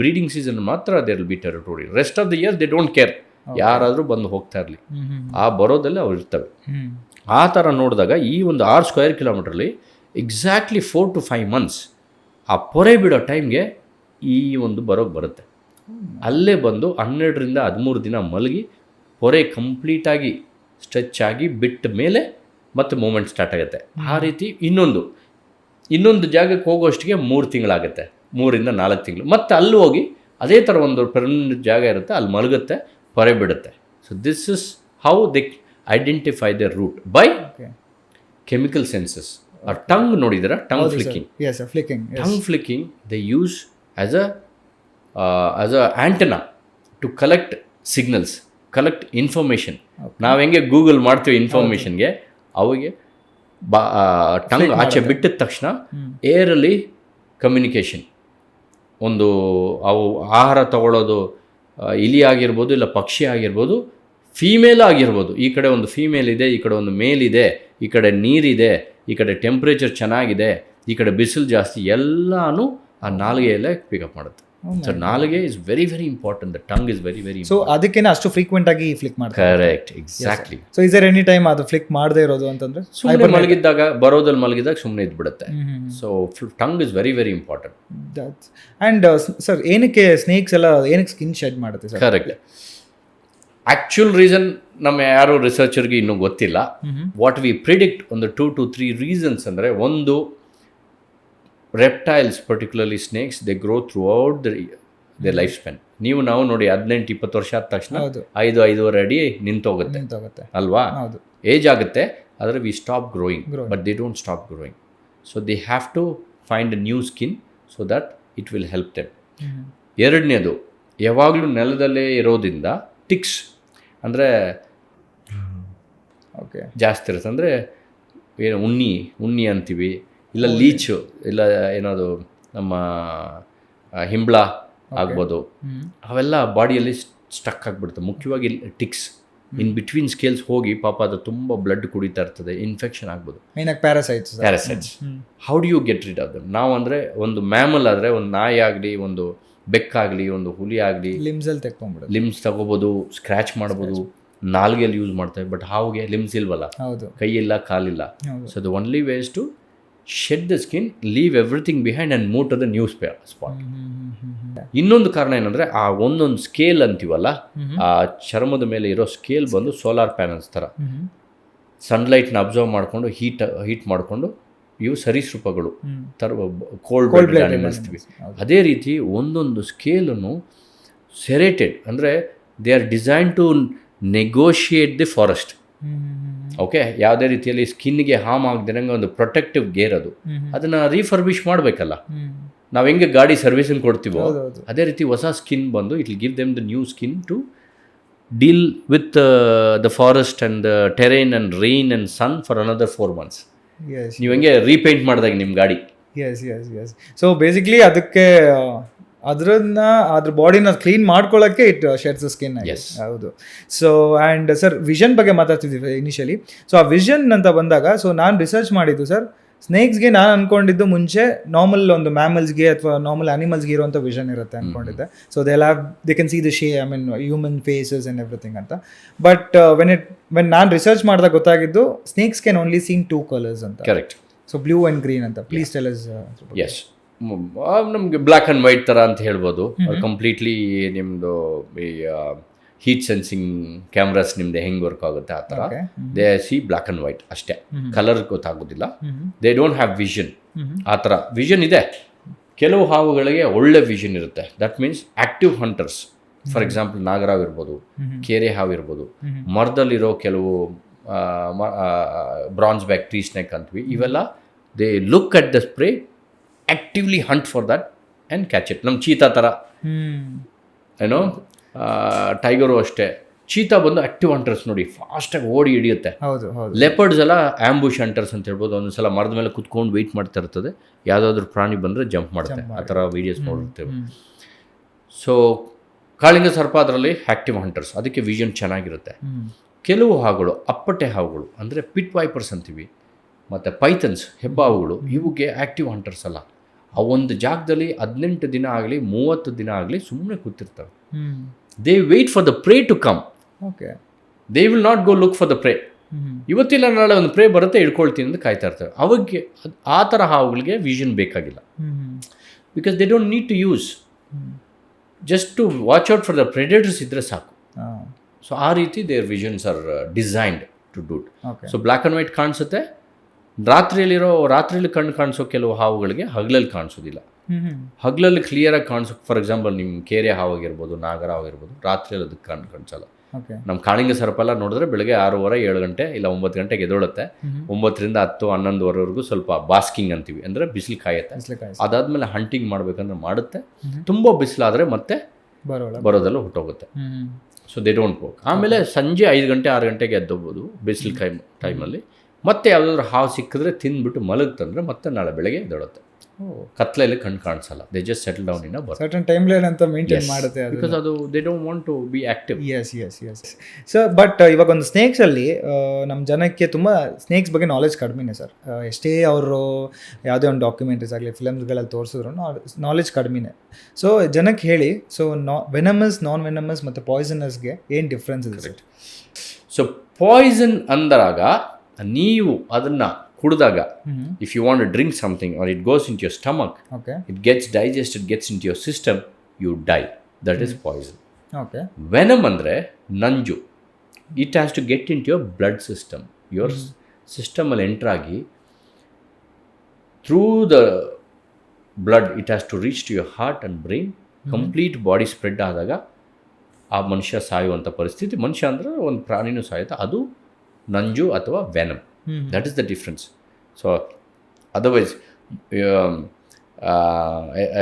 ಬ್ರೀಡಿಂಗ್ ಸೀಸನ್ ಮಾತ್ರ they will be territorial. Rest of the year they don't care, ಯಾರಾದರೂ ಬಂದು ಹೋಗ್ತಾ ಇರಲಿ, ಆ ಬರೋದಲ್ಲೇ ಅವ್ರು ಇರ್ತವೆ. ಆ ಥರ ನೋಡಿದಾಗ ಈ ಒಂದು 6 ಸ್ಕ್ವೇರ್ ಕಿಲೋಮೀಟ್ರಲ್ಲಿ ಎಕ್ಸಾಕ್ಟ್ಲಿ 4 to 5 months ಆ ಪೊರೆ ಬಿಡೋ ಟೈಮ್ಗೆ ಈ ಒಂದು ಬರೋಕ್ಕೆ ಬರುತ್ತೆ. ಅಲ್ಲೇ ಬಂದು 12ರಿಂದ 13 ದಿನ ಮಲಗಿ ಪೊರೆ ಕಂಪ್ಲೀಟಾಗಿ ಸ್ಟ್ರೆಚ್ ಆಗಿ ಬಿಟ್ಟ ಮೇಲೆ ಮತ್ತೆ ಮೂಮೆಂಟ್ ಸ್ಟಾರ್ಟ್ ಆಗುತ್ತೆ. ಆ ರೀತಿ ಇನ್ನೊಂದು ಜಾಗಕ್ಕೆ ಹೋಗೋಷ್ಟಿಗೆ 3 ತಿಂಗಳಾಗುತ್ತೆ, 3ರಿಂದ 4 ತಿಂಗಳು. ಮತ್ತು ಅಲ್ಲಿ ಹೋಗಿ ಅದೇ ಥರ ಒಂದು ಪರ್ಮನೆಂಟ್ ಜಾಗ ಇರುತ್ತೆ, ಅಲ್ಲಿ ಮಲಗುತ್ತೆ, ಪೊರೆ ಬಿಡುತ್ತೆ. So this is how they identify the route by chemical senses. ಆ ಟಂಗ್ ನೋಡಿದ್ರೆ tongue flicking they use as a antenna to collect signals, collect information. ನಾವು ಹೆಂಗೆ ಗೂಗಲ್ ಮಾಡ್ತೀವಿ ಇನ್ಫಾರ್ಮೇಷನ್ಗೆ, ಅವಿಗೆ ಟಂಗ್ ಆಚೆ ಬಿಟ್ಟಿದ ತಕ್ಷಣ ಏರಲ್ಲಿ ಕಮ್ಯುನಿಕೇಷನ್. ಒಂದು ಅವು ಆಹಾರ ತಗೊಳ್ಳೋದು ಇಲಿ ಆಗಿರ್ಬೋದು, ಇಲ್ಲ ಪಕ್ಷಿ ಆಗಿರ್ಬೋದು, ಫೀಮೇಲ್ ಆಗಿರ್ಬೋದು. ಈ ಕಡೆ ಒಂದು ಫೀಮೇಲ್ ಇದೆ, ಈ ಕಡೆ ಒಂದು ಮೇಲ್ ಇದೆ, ಈ ಕಡೆ ನೀರಿದೆ, ಈ ಕಡೆ ಟೆಂಪ್ರೇಚರ್ ಚೆನ್ನಾಗಿದೆ, ಈ ಕಡೆ ಬಿಸಿಲು ಜಾಸ್ತಿ, ಎಲ್ಲನೂ ಆ ನಾಲಿಗೆಯಲ್ಲೇ ಪಿಕಪ್ ಮಾಡುತ್ತೆ. ಸೊ ನಾಲಿಗೆ is very very important. The tongue is very very so ಅದಕ್ಕೇನೆ ಅಷ್ಟು ಫ್ರೀಕ್ವೆಂಟ್ ಆಗಿ ಫ್ಲಿಕ್ ಮಾಡ್ತಾರೆ. Correct, exactly. So is there any time ಅದು ಫ್ಲಿಕ್ ಮಾಡದೇ ಇರೋದು ಅಂತಂದ್ರೆ ಸುಮ್ಮನೆ ಮಲಗಿದ್ದಾಗ, ಬರೋದಲ್ಲಿ ಮಲಗಿದಾಗ ಸುಮ್ಮನೆ ಇದ್ಬಿಡುತ್ತೆ. So tongue is very very important. And sir, ಏನಕ್ಕೆ ಸ್ನೇಕ್ಸ್ ಎಲ್ಲ ಏನಕ್ಕೆ ಸ್ಕಿನ್ ಶೆಡ್ ಮಾಡುತ್ತೆ ಸರ್? ಕರೆಕ್ಟ್. ಆ್ಯಕ್ಚುಲ್ ರೀಸನ್ ನಮ್ಮ ಯಾರು ರಿಸರ್ಚರ್ಗೆ ಇನ್ನೂ ಗೊತ್ತಿಲ್ಲ. ವಾಟ್ ವಿ ಪ್ರಿಡಿಕ್ಟ್ ಒಂದು 2 to 3 ರೀಸನ್ಸ್ ಅಂದರೆ, ಒಂದು, reptiles particularly snakes they grow through out the life span. ನಾವು ನೋಡಿ 18-20 ವರ್ಷ ಆದ ತಕ್ಷಣ 5-5.5 ಅಡಿ ನಿಂತೋಗುತ್ತೆ ಅಲ್ವಾ? ಏಜ್ ಆಗುತ್ತೆ, ಆದರೆ we stop growing, but they don't stop growing. So they have to find a new skin so that it will help them. ಎರಡನೇದು, ಯಾವಾಗಲೂ ನೆಲದಲ್ಲೇ ಇರೋದ್ರಿಂದ ಟಿಕ್ಸ್ ಅಂದರೆ ಜಾಸ್ತಿ ಇರುತ್ತೆ. ಅಂದರೆ ಏನು ಉಣ್ಣಿ ಅಂತೀವಿ, ಇಲ್ಲ ಲೀಚು, ಇಲ್ಲ ಏನದು ನಮ್ಮ ಹಿಂಬಳ ಆಗ್ಬೋದು, ಅವೆಲ್ಲ ಬಾಡಿಯಲ್ಲಿ ಸ್ಟಕ್ ಆಗಿಬಿಡುತ್ತೆ. ಮುಖ್ಯವಾಗಿ ಟಿಕ್ಸ್ ಇನ್ ಬಿಟ್ವೀನ್ ಸ್ಕೇಲ್ಸ್ ಹೋಗಿ ಪಾಪ ಅದು ತುಂಬ ಬ್ಲಡ್ ಕುಡಿತಾ ಇರ್ತದೆ, ಇನ್ಫೆಕ್ಷನ್ ಆಗ್ಬೋದು. Parasites. How do you get rid of them? ನಾವು ಅಂದರೆ ಒಂದು ಮ್ಯಾಮಲ್ ಆದರೆ, ಒಂದು ನಾಯಿ ಆಗಲಿ, ಒಂದು ಬೆಕ್ಕಾಗಲಿ, ಒಂದು ಹುಲಿ ಆಗಲಿ, ಲಿಮ್ಸ್ ತಗೋಬೋದು, ಸ್ಕ್ರ್ಯಾಚ್ ಮಾಡ್ಬೋದು, ನಾಲ್ಗೆಲ್ಲಿ ಯೂಸ್ ಮಾಡ್ತೇವೆ. ಬಟ್ ಹಾವಿಗೆ ಲಿಮ್ಸ್ ಇಲ್ವಲ್ಲ, ಕೈಯಿಲ್ಲ, ಕಾಲಿಲ್ಲ. So the only ways to shed the skin, leave everything behind and move to the new spot. ಇನ್ನೊಂದು ಕಾರಣ ಏನಂದರೆ, ಆ ಒಂದೊಂದು ಸ್ಕೇಲ್ ಅಂತೀವಲ್ಲ, ಆ ಚರ್ಮದ ಮೇಲೆ ಇರೋ ಸ್ಕೇಲ್ ಬಂದು ಸೋಲಾರ್ ಪ್ಯಾನಲ್ಸ್ ಥರ ಸನ್ಲೈಟ್ನ ಅಬ್ಸರ್ವ್ ಮಾಡಿಕೊಂಡು ಹೀಟ್ ಮಾಡಿಕೊಂಡು ಇವು ಸರೀಸೃಪಗಳು ಕೋಲ್ಡ್ ಬ್ಲಡ್ ಅನಿಮಲ್ಸ್. ಅದೇ ರೀತಿ ಒಂದೊಂದು ಸ್ಕೇಲನ್ನು ಸೆರೇಟೆಡ್, ಅಂದರೆ they are design to negotiate the forest. Okay, ಯಾವುದೇ ರೀತಿಯಲ್ಲಿ ಸ್ಕಿನ್ಗೆ ಹಾರ್ಮ್ ಆಗದಿರಂಗೆ ಒಂದು ಪ್ರೊಟೆಕ್ಟಿವ್ ಗೇರ್ ಅದು. ಅದನ್ನು ರೀಫರ್ಬಿಷ್ ಮಾಡಬೇಕಲ್ಲ. ನಾವು ಹೆಂಗೆ ಗಾಡಿ ಸರ್ವಿಸಿಂಗ್ ಕೊಡ್ತೀವೋ ಅದೇ ರೀತಿ ಹೊಸ ಸ್ಕಿನ್ ಬಂದು it will give them the new skin to deal with the forest and the terrain and rain and sun for another 4 months. ನೀವು ಹೆಂಗೆ ರೀಪೇಂಟ್ ಮಾಡಿದಾಗ ನಿಮ್ಮ ಗಾಡಿ. ಸೊ ಬೇಸಿಕ್ಲಿ ಅದಕ್ಕೆ ಅದ್ರ ಬಾಡಿನ ಕ್ಲೀನ್ ಮಾಡ್ಕೊಳ್ಳೋಕ್ಕೆ ಇಟ್ ಶೆಡ್ಸ್ ಸ್ಕಿನ್. ಹೌದು. ಸೊ ಆ್ಯಂಡ್ ಸರ್, ವಿಷನ್ ಬಗ್ಗೆ ಮಾತಾಡ್ತಿದ್ದೀವಿ ಇನಿಷಿಯಲಿ. ಸೊ ಆ ವಿಷನ್ ಅಂತ ಬಂದಾಗ, ಸೊ ನಾನು ರಿಸರ್ಚ್ ಮಾಡಿದ್ದು ಸರ್, ಸ್ನೇಕ್ಸ್ಗೆ ನಾನು ಅಂದ್ಕೊಂಡಿದ್ದು ಮುಂಚೆ ನಾರ್ಮಲ್ ಒಂದು ಮ್ಯಾಮಲ್ಸ್ಗೆ ಅಥವಾ ನಾರ್ಮಲ್ ಅನಿಮಲ್ಸ್ಗೆ ಇರುವಂಥ ವಿಷನ್ ಇರುತ್ತೆ ಅಂದ್ಕೊಂಡಿದ್ದೆ. So they can see the human faces and everything ಅಂತ. ಬಟ್ ವೆನ್ ನಾನು ರಿಸರ್ಚ್ ಮಾಡಿದಾಗ ಗೊತ್ತಾಗಿದ್ದು, snakes can only seen 2 colors ಅಂತ. Correct. So blue and green ಅಂತ. Please tell us. ಎಸ್, ನಮಗೆ ಬ್ಲ್ಯಾಕ್ ಆ್ಯಂಡ್ ವೈಟ್ ಥರ ಅಂತ ಹೇಳ್ಬೋದು. ಕಂಪ್ಲೀಟ್ಲಿ ನಿಮ್ಮದು ಈ ಹೀಟ್ ಸೆನ್ಸಿಂಗ್ ಕ್ಯಾಮ್ರಾಸ್ ನಿಮ್ದು ಹೆಂಗೆ ವರ್ಕ್ ಆಗುತ್ತೆ ಆ ಥರ. They see black and white ಅಷ್ಟೇ, ಕಲರ್ ಗೊತ್ತಾಗೋದಿಲ್ಲ. They don't have vision. ಆ ಥರ ವಿಷನ್ ಇದೆ. ಕೆಲವು ಹಾವುಗಳಿಗೆ ಒಳ್ಳೆ ವಿಷನ್ ಇರುತ್ತೆ. That means active hunters. For example ನಾಗರಾವ್ ಇರ್ಬೋದು, ಕೆರೆ ಹಾವು ಇರ್ಬೋದು, ಮರದಲ್ಲಿರೋ ಕೆಲವು ಬ್ರಾನ್ಸ್ ಬ್ಯಾಕ್ ಟ್ರೀ ಸ್ನೇಕ್ ಅಂತೀವಿ. ಇವೆಲ್ಲ they look at the spray, actively Hunt for that and catch it. ನಮ್ಮ ಚೀತಾ ಥರ ಏನೋ, ಟೈಗರು ಅಷ್ಟೇ. ಚೀತಾ ಬಂದು ಆ್ಯಕ್ಟಿವ್ ಹಂಟರ್ಸ್ ನೋಡಿ, ಫಾಸ್ಟಾಗಿ ಓಡಿ ಹಿಡಿಯುತ್ತೆ. ಲೆಪರ್ಡ್ಸ್ ಎಲ್ಲ ಆಂಬುಷ್ ಹಂಟರ್ಸ್ ಅಂತ ಹೇಳ್ಬೋದು. ಒಂದೊಂದ್ಸಲ ಮರದ ಮೇಲೆ ಕುತ್ಕೊಂಡು ವೆಯ್ಟ್ ಮಾಡ್ತಾ ಇರ್ತದೆ, ಯಾವುದಾದ್ರೂ ಪ್ರಾಣಿ ಬಂದರೆ ಜಂಪ್ ಮಾಡುತ್ತೆ. ಆ ಥರ ವೀಡಿಯೋಸ್ ನೋಡಿರ್ತೇವೆ. ಸೊ ಕಾಳಿಂಗ ಸರ್ಪ ಅದರಲ್ಲಿ ಆ್ಯಕ್ಟಿವ್ ಹಂಟರ್ಸ್, ಅದಕ್ಕೆ ವಿಷನ್ ಚೆನ್ನಾಗಿರುತ್ತೆ. ಕೆಲವು ಹಾವುಗಳು ಅಪ್ಪಟೆ ಹಾವುಗಳು ಅಂದರೆ ಪಿಟ್ ವೈಪರ್ಸ್ ಅಂತೀವಿ, ಮತ್ತು ಪೈಥನ್ಸ್ ಹೆಬ್ಬಾವುಗಳು, ಇವುಗೆ ಆ್ಯಕ್ಟಿವ್ ಹಂಟರ್ಸ್ ಅಲ್ಲ. ಆ ಒಂದು ಜಾಗದಲ್ಲಿ 18 ದಿನ ಆಗಲಿ 30 ದಿನ ಆಗಲಿ ಸುಮ್ಮನೆ ಕೂತಿರ್ತವೆ. They wait for the prey to come. Okay, they will not go look for the prey. ಇವತ್ತಿಲ್ಲ ನಾಳೆ ಒಂದು ಪ್ರೇ ಬರುತ್ತೆ, ಹಿಡ್ಕೊಳ್ತೀನಿ ಅಂತ ಕಾಯ್ತಾ ಇರ್ತವೆ. ಅವಾಗ ಆ ಥರ ಹಾವುಗಳಿಗೆ ವಿಷನ್ ಬೇಕಾಗಿಲ್ಲ. Because they don't need to use, just to watch out for the predators ಇದ್ದರೆ ಸಾಕು. ಸೊ ಆ ರೀತಿ their visions are designed to do it. So black and white ಕಾಣಿಸುತ್ತೆ. ರಾತ್ರಿಯಲ್ಲಿ ಕಣ್ಣು ಕಾಣಿಸೋ ಕೆಲವು ಹಾವುಗಳಿಗೆ ಹಗಲಲ್ಲಿ ಕಾಣಿಸೋದಿಲ್ಲ. ಹಗಲಲ್ಲಿ ಕ್ಲಿಯರಾಗಿ ಕಾಣಿಸೋ, ಫಾರ್ ಎಕ್ಸಾಂಪಲ್ ನಿಮ್ಮ ಕೇರೆ ಹಾವಾಗಿರ್ಬೋದು, ನಾಗರ ಹಾವಾಗಿರ್ಬೋದು, ರಾತ್ರಿಯಲ್ಲಿ ಅದಕ್ಕೆ ಕಣ್ಣು ಕಾಣಿಸಲ್ಲ. ನಮ್ಮ ಕಾಳಿಂಗ ಸರ್ಪೆಲ್ಲ ನೋಡಿದ್ರೆ ಬೆಳಗ್ಗೆ 6:30 7 ಗಂಟೆ ಇಲ್ಲ 9 ಗಂಟೆಗೆ ಎದ್ದೇಳುತ್ತೆ. 9ರಿಂದ 10 11ವರೆವರೆಗೂ ಸ್ವಲ್ಪ ಬಾಸ್ಕಿಂಗ್ ಅಂತೀವಿ, ಅಂದರೆ ಬಿಸಿಲು ಕಾಯುತ್ತೆ. ಅದಾದಮೇಲೆ ಹಂಟಿಂಗ್ ಮಾಡಬೇಕಂದ್ರೆ ಮಾಡುತ್ತೆ. ತುಂಬ ಬಿಸಿಲಾದರೆ ಮತ್ತೆ ಬರೋದೆಲ್ಲ ಹೊಟ್ಟೋಗುತ್ತೆ. So they don't work. ಆಮೇಲೆ ಸಂಜೆ 5 ಗಂಟೆ 6 ಗಂಟೆಗೆ ಎದ್ದೋಗ್ಬೋದು ಬಿಸಿಲು ಟೈಮಲ್ಲಿ. ಮತ್ತೆ ಯಾವುದಾದ್ರೂ ಹಾವು ಸಿಕ್ಕಿದ್ರೆ ತಿಂದ್ಬಿಟ್ಟು ಮಲಗ್ತಂದ್ರೆ ಮತ್ತೆ ನಾಳೆ ಬೆಳಗ್ಗೆ ಎದ್ದೇಳುತ್ತೆ. ಕತ್ಲೆಯಲ್ಲಿ ಕಣ್ಣು ಕಾಣಿಸಲ್ಲ. They just settle down in a certain time line ಅಂತ ಮೇಂಟೈನ್ ಮಾಡುತ್ತೆ, ಬಿಕಾಸ್ ಅದು they don't want to be active. Yes sir. But ಇವಾಗ ಒಂದು ಸ್ನೇಕ್ಸಲ್ಲಿ ನಮ್ಮ ಜನಕ್ಕೆ ತುಂಬ ಸ್ನೇಕ್ಸ್ ಬಗ್ಗೆ ನಾಲೆಜ್ ಕಡಿಮೆನೇ ಸರ್. ಎಷ್ಟೇ ಅವರು ಯಾವುದೇ ಒಂದು ಡಾಕ್ಯುಮೆಂಟರೀಸ್ ಆಗಲಿ ಫಿಲಮ್ಸ್ಗಳಲ್ಲಿ ತೋರಿಸಿದ್ರು ನಾಲೆಜ್ ಕಡಿಮೆನೇ. ಸೊ ಜನಕ್ಕೆ ಹೇಳಿ, ಸೊ ವೆನಮಸ್, ನಾನ್ ವೆನಮಸ್ ಮತ್ತು ಪಾಯ್ಸನಸ್ಗೆ ಏನು ಡಿಫ್ರೆನ್ಸ್ ಇದೆ ಸರ್? ಸೊ ಪಾಯ್ಸನ್ ಅಂದಾಗ ನೀವು ಅದನ್ನು ಕುಡಿದಾಗ, if you want to drink something or it goes into your stomach, it gets digested, gets into your system, you die. That is poison. Venom ಅಂದರೆ ನಂಜು. It has to get into your blood system. Your ಸಿಸ್ಟಮಲ್ಲಿ ಎಂಟ್ರಾಗಿ through the blood it has to reach to your heart and brain. Complete body spread ಆದಾಗ ಆ ಮನುಷ್ಯ ಸಾಯುವಂಥ ಪರಿಸ್ಥಿತಿ. ಮನುಷ್ಯ ಅಂದರೆ ಒಂದು ಪ್ರಾಣಿನೂ ಸಾಯುತ್ತೆ. ಅದು ನಂಜು ಅಥವಾ venom. That is the difference. So otherwise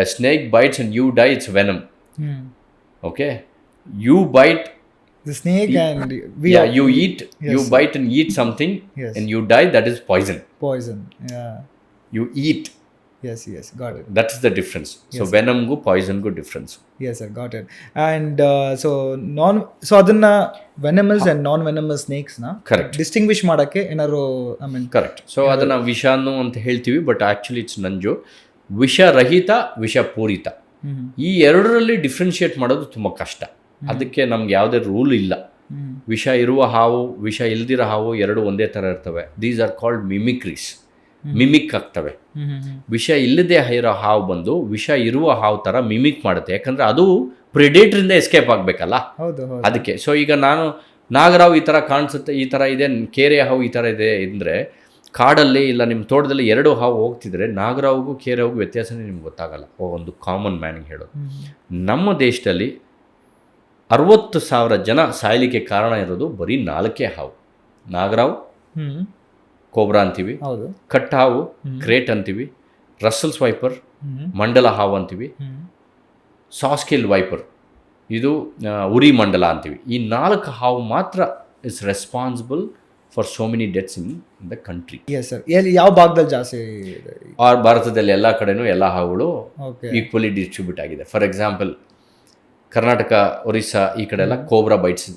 a snake bites and you die, it's venom. Okay, you bite the snake and you eat, you bite and eat something and you die, that is poison. You eat. Yes, got it. That is the difference. So venom go poison go difference. Yes sir, got it. And so ಅದನ್ನ venomous and non venomous snakes ನ correct distinguish ಮಾಡಕ್ಕೆ ಏನಾದ್ರು correct. So ಅದನ್ನ ವಿಷಾನು ಅಂತ ಹೇಳ್ತೀವಿ, but actually it's ನಂಜು. ವಿಷರಹಿತ, ವಿಷಪೂರಿತ, ಈ ಎರಡರಲ್ಲಿ ಡಿಫ್ರೆನ್ಶಿಯೇಟ್ ಮಾಡೋದು ತುಂಬ ಕಷ್ಟ. ಅದಕ್ಕೆ ನಮ್ಗೆ ಯಾವುದೇ ರೂಲ್ ಇಲ್ಲ. ವಿಷ ಇರುವ ಹಾವು, ವಿಷ ಇಲ್ದಿರೋ ಹಾವು ಎರಡು ಒಂದೇ ಥರ ಇರ್ತವೆ. These are called mimicries. Mimic ಆಗ್ತವೆ. ವಿಷ ಇಲ್ಲದೆ ಇರೋ ಹಾವು ಬಂದು ವಿಷ ಇರುವ ಹಾವು ಥರ ಮಿಮಿಕ್ ಮಾಡುತ್ತೆ. ಯಾಕಂದರೆ ಅದು ಪ್ರಿಡೇಟ್ರಿಂದ ಎಸ್ಕೇಪ್ ಆಗಬೇಕಲ್ಲ, ಅದಕ್ಕೆ. ಸೊ ಈಗ ನಾನು ನಾಗರಾವು ಈ ಥರ ಕಾಣಿಸುತ್ತೆ, ಈ ಥರ ಇದೆ, ಕೇರೆ ಹಾವು ಈ ಥರ ಇದೆ ಅಂದರೆ, ಕಾಡಲ್ಲಿ ಇಲ್ಲ ನಿಮ್ಮ ತೋಟದಲ್ಲಿ 2 ಹಾವು ಹೋಗ್ತಿದ್ರೆ ನಾಗರಾವಿಗೂ ಕೇರೆ ಹಾವಿಗೂ ವ್ಯತ್ಯಾಸನೇ ನಿಮ್ಗೆ ಗೊತ್ತಾಗಲ್ಲ. ಒಂದು ಕಾಮನ್ ಮ್ಯಾನಿಗೆ ಹೇಳೋದು. ನಮ್ಮ ದೇಶದಲ್ಲಿ 60,000 ಜನ ಸಾಯಲಿಕ್ಕೆ ಕಾರಣ ಇರೋದು ಬರೀ 4 ಹಾವು. ನಾಗರಾವು, ಕೋಬ್ರಾ ಅಂತೀವಿ, ಕಟ್ ಹಾವು, ಕ್ರೇಟ್ ಅಂತೀವಿ, ರಸಲ್ಸ್ ವೈಪರ್, ಮಂಡಲ ಹಾವು ಅಂತೀವಿ, ಸಾಸ್ಕಿಲ್ ವೈಪರ್, ಇದು ಉರಿ ಮಂಡಲ ಅಂತೀವಿ. ಈ 4 ಹಾವು ಮಾತ್ರ is responsible for so many deaths in the country. ಯಾವ ಭಾಗದಲ್ಲಿ ಜಾಸ್ತಿ? ಭಾರತದಲ್ಲಿ ಎಲ್ಲ ಕಡೆನೂ ಎಲ್ಲ ಹಾವುಗಳು ಈಕ್ವಲಿ ಡಿಸ್ಟ್ರಿಬ್ಯೂಟ್ ಆಗಿದೆ. ಫಾರ್ ಎಕ್ಸಾಂಪಲ್ ಕರ್ನಾಟಕ, ಒರಿಸ್ಸಾ ಈ ಕಡೆ ಎಲ್ಲ ಕೋಬ್ರಾ ಬೈಟ್ಸ್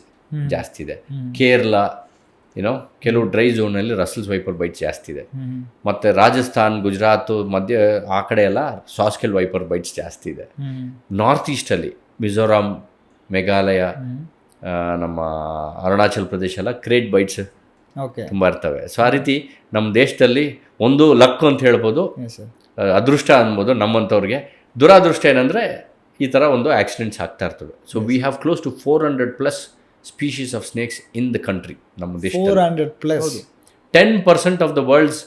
ಜಾಸ್ತಿ ಇದೆ. ಕೇರಳ ಕೆಲವು ಡ್ರೈ ಝೋನಲ್ಲಿ ರಸಲ್ಸ್ ವೈಪರ್ ಬೈಟ್ಸ್ ಜಾಸ್ತಿ ಇದೆ. ಮತ್ತು ರಾಜಸ್ಥಾನ್, ಗುಜರಾತ್ ಮಧ್ಯ ಆ ಕಡೆ ಎಲ್ಲ ಸಾಸ್ಕೆಲ್ ವೈಪರ್ ಬೈಟ್ಸ್ ಜಾಸ್ತಿ ಇದೆ. ನಾರ್ತ್ ಈಸ್ಟಲ್ಲಿ ಮಿಜೋರಾಂ, ಮೇಘಾಲಯ, ನಮ್ಮ ಅರುಣಾಚಲ್ ಪ್ರದೇಶ ಎಲ್ಲ ಕ್ರೇಟ್ ಬೈಟ್ಸ್ ತುಂಬ ಇರ್ತವೆ. ಸೊ ಆ ರೀತಿ ನಮ್ಮ ದೇಶದಲ್ಲಿ ಒಂದು ಲಕ್ ಅಂತ ಹೇಳ್ಬೋದು, ಅದೃಷ್ಟ ಅನ್ಬೋದು ನಮ್ಮಂಥವ್ರಿಗೆ. ದುರಾದೃಷ್ಟ ಏನಂದರೆ ಈ ಥರ ಒಂದು ಆಕ್ಸಿಡೆಂಟ್ಸ್ ಆಗ್ತಾ ಇರ್ತವೆ. So we have close to 400+ species of snakes in the country. ನಮ್ಮ ದೇಶದಲ್ಲಿ 400+. 10% of the world's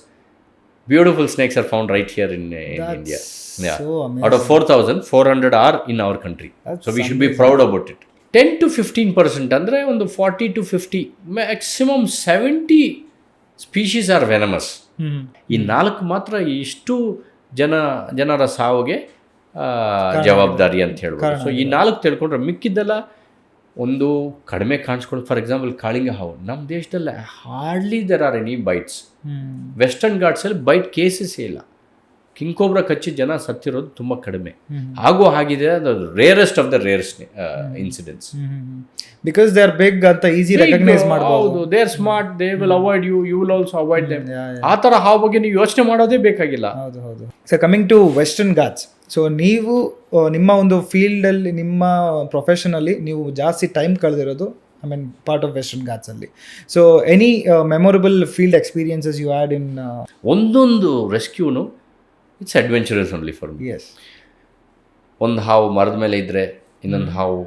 beautiful snakes are found right here in India. So out of 4,000, 400 are in our country. So we should be proud about it. 10 to 15% ಅಂದರೆ ಒಂದು 40 to 50, maximum 70 species are venomous. ಈ 4 ಮಾತ್ರ ಇಷ್ಟು ಜನರ ಸಾವಿಗೆ ಜವಾಬ್ದಾರಿ ಅಂತ ಹೇಳ್ಬೋದು. ಸೊ ಈ 4 ತಿಳ್ಕೊಂಡ್ರೆ ಮಿಕ್ಕಿದ್ದೆಲ್ಲ ಒಂದು ಕಡಿಮೆ ಕಾಣಿಸ್ಕೊಳ್ಳೋದು. ಫಾರ್ ಎಕ್ಸಾಂಪಲ್ ಕಾಳಿಂಗ ಹಾವು ನಮ್ಮ ದೇಶದಲ್ಲಿ hardly there are any bites. Western ಘಾಟ್ಸಲ್ಲಿ ಬೈಟ್ ಕೇಸಸ್ಸೇ ಇಲ್ಲ. ಕಿಂಗ್ಕೋಬ್ರಾ ಕಚ್ಚಿ ಜನ ಸತ್ತಿರೋದು ತುಂಬ ಕಡಿಮೆ. ಹಾಗೂ ಆಗಿದೆ, ಅದು rarest of the rarest incidents. Because they are big ಅಂತ ಈಸಿ ರೆಕಗ್ನೈಸ್ ಮಾಡಬಹುದು. They are smart, they will avoid you, you will also avoid them. ಆ ಥರ ಹಾವು ಬಗ್ಗೆ ನೀವು ಯೋಚನೆ ಮಾಡೋದೇ ಬೇಕಾಗಿಲ್ಲ. ಹೌದು ಹೌದು. So coming to Western Ghats, so ನೀವು ನಿಮ್ಮ ಒಂದು ಫೀಲ್ಡಲ್ಲಿ, ನಿಮ್ಮ ಪ್ರೊಫೆಷನಲ್ಲಿ ನೀವು ಜಾಸ್ತಿ ಟೈಮ್ ಕಳೆದಿರೋದು I mean part of Western Ghats ಅಲ್ಲಿ. So any memorable field experiences you had in ಒಂದೊಂದು ರೆಸ್ಕ್ಯೂನು it's adventurous only for me. yes, ಒಂದು ಹಾವು ಮರದ ಮೇಲೆ ಇದ್ದರೆ ಇನ್ನೊಂದು ಹಾವು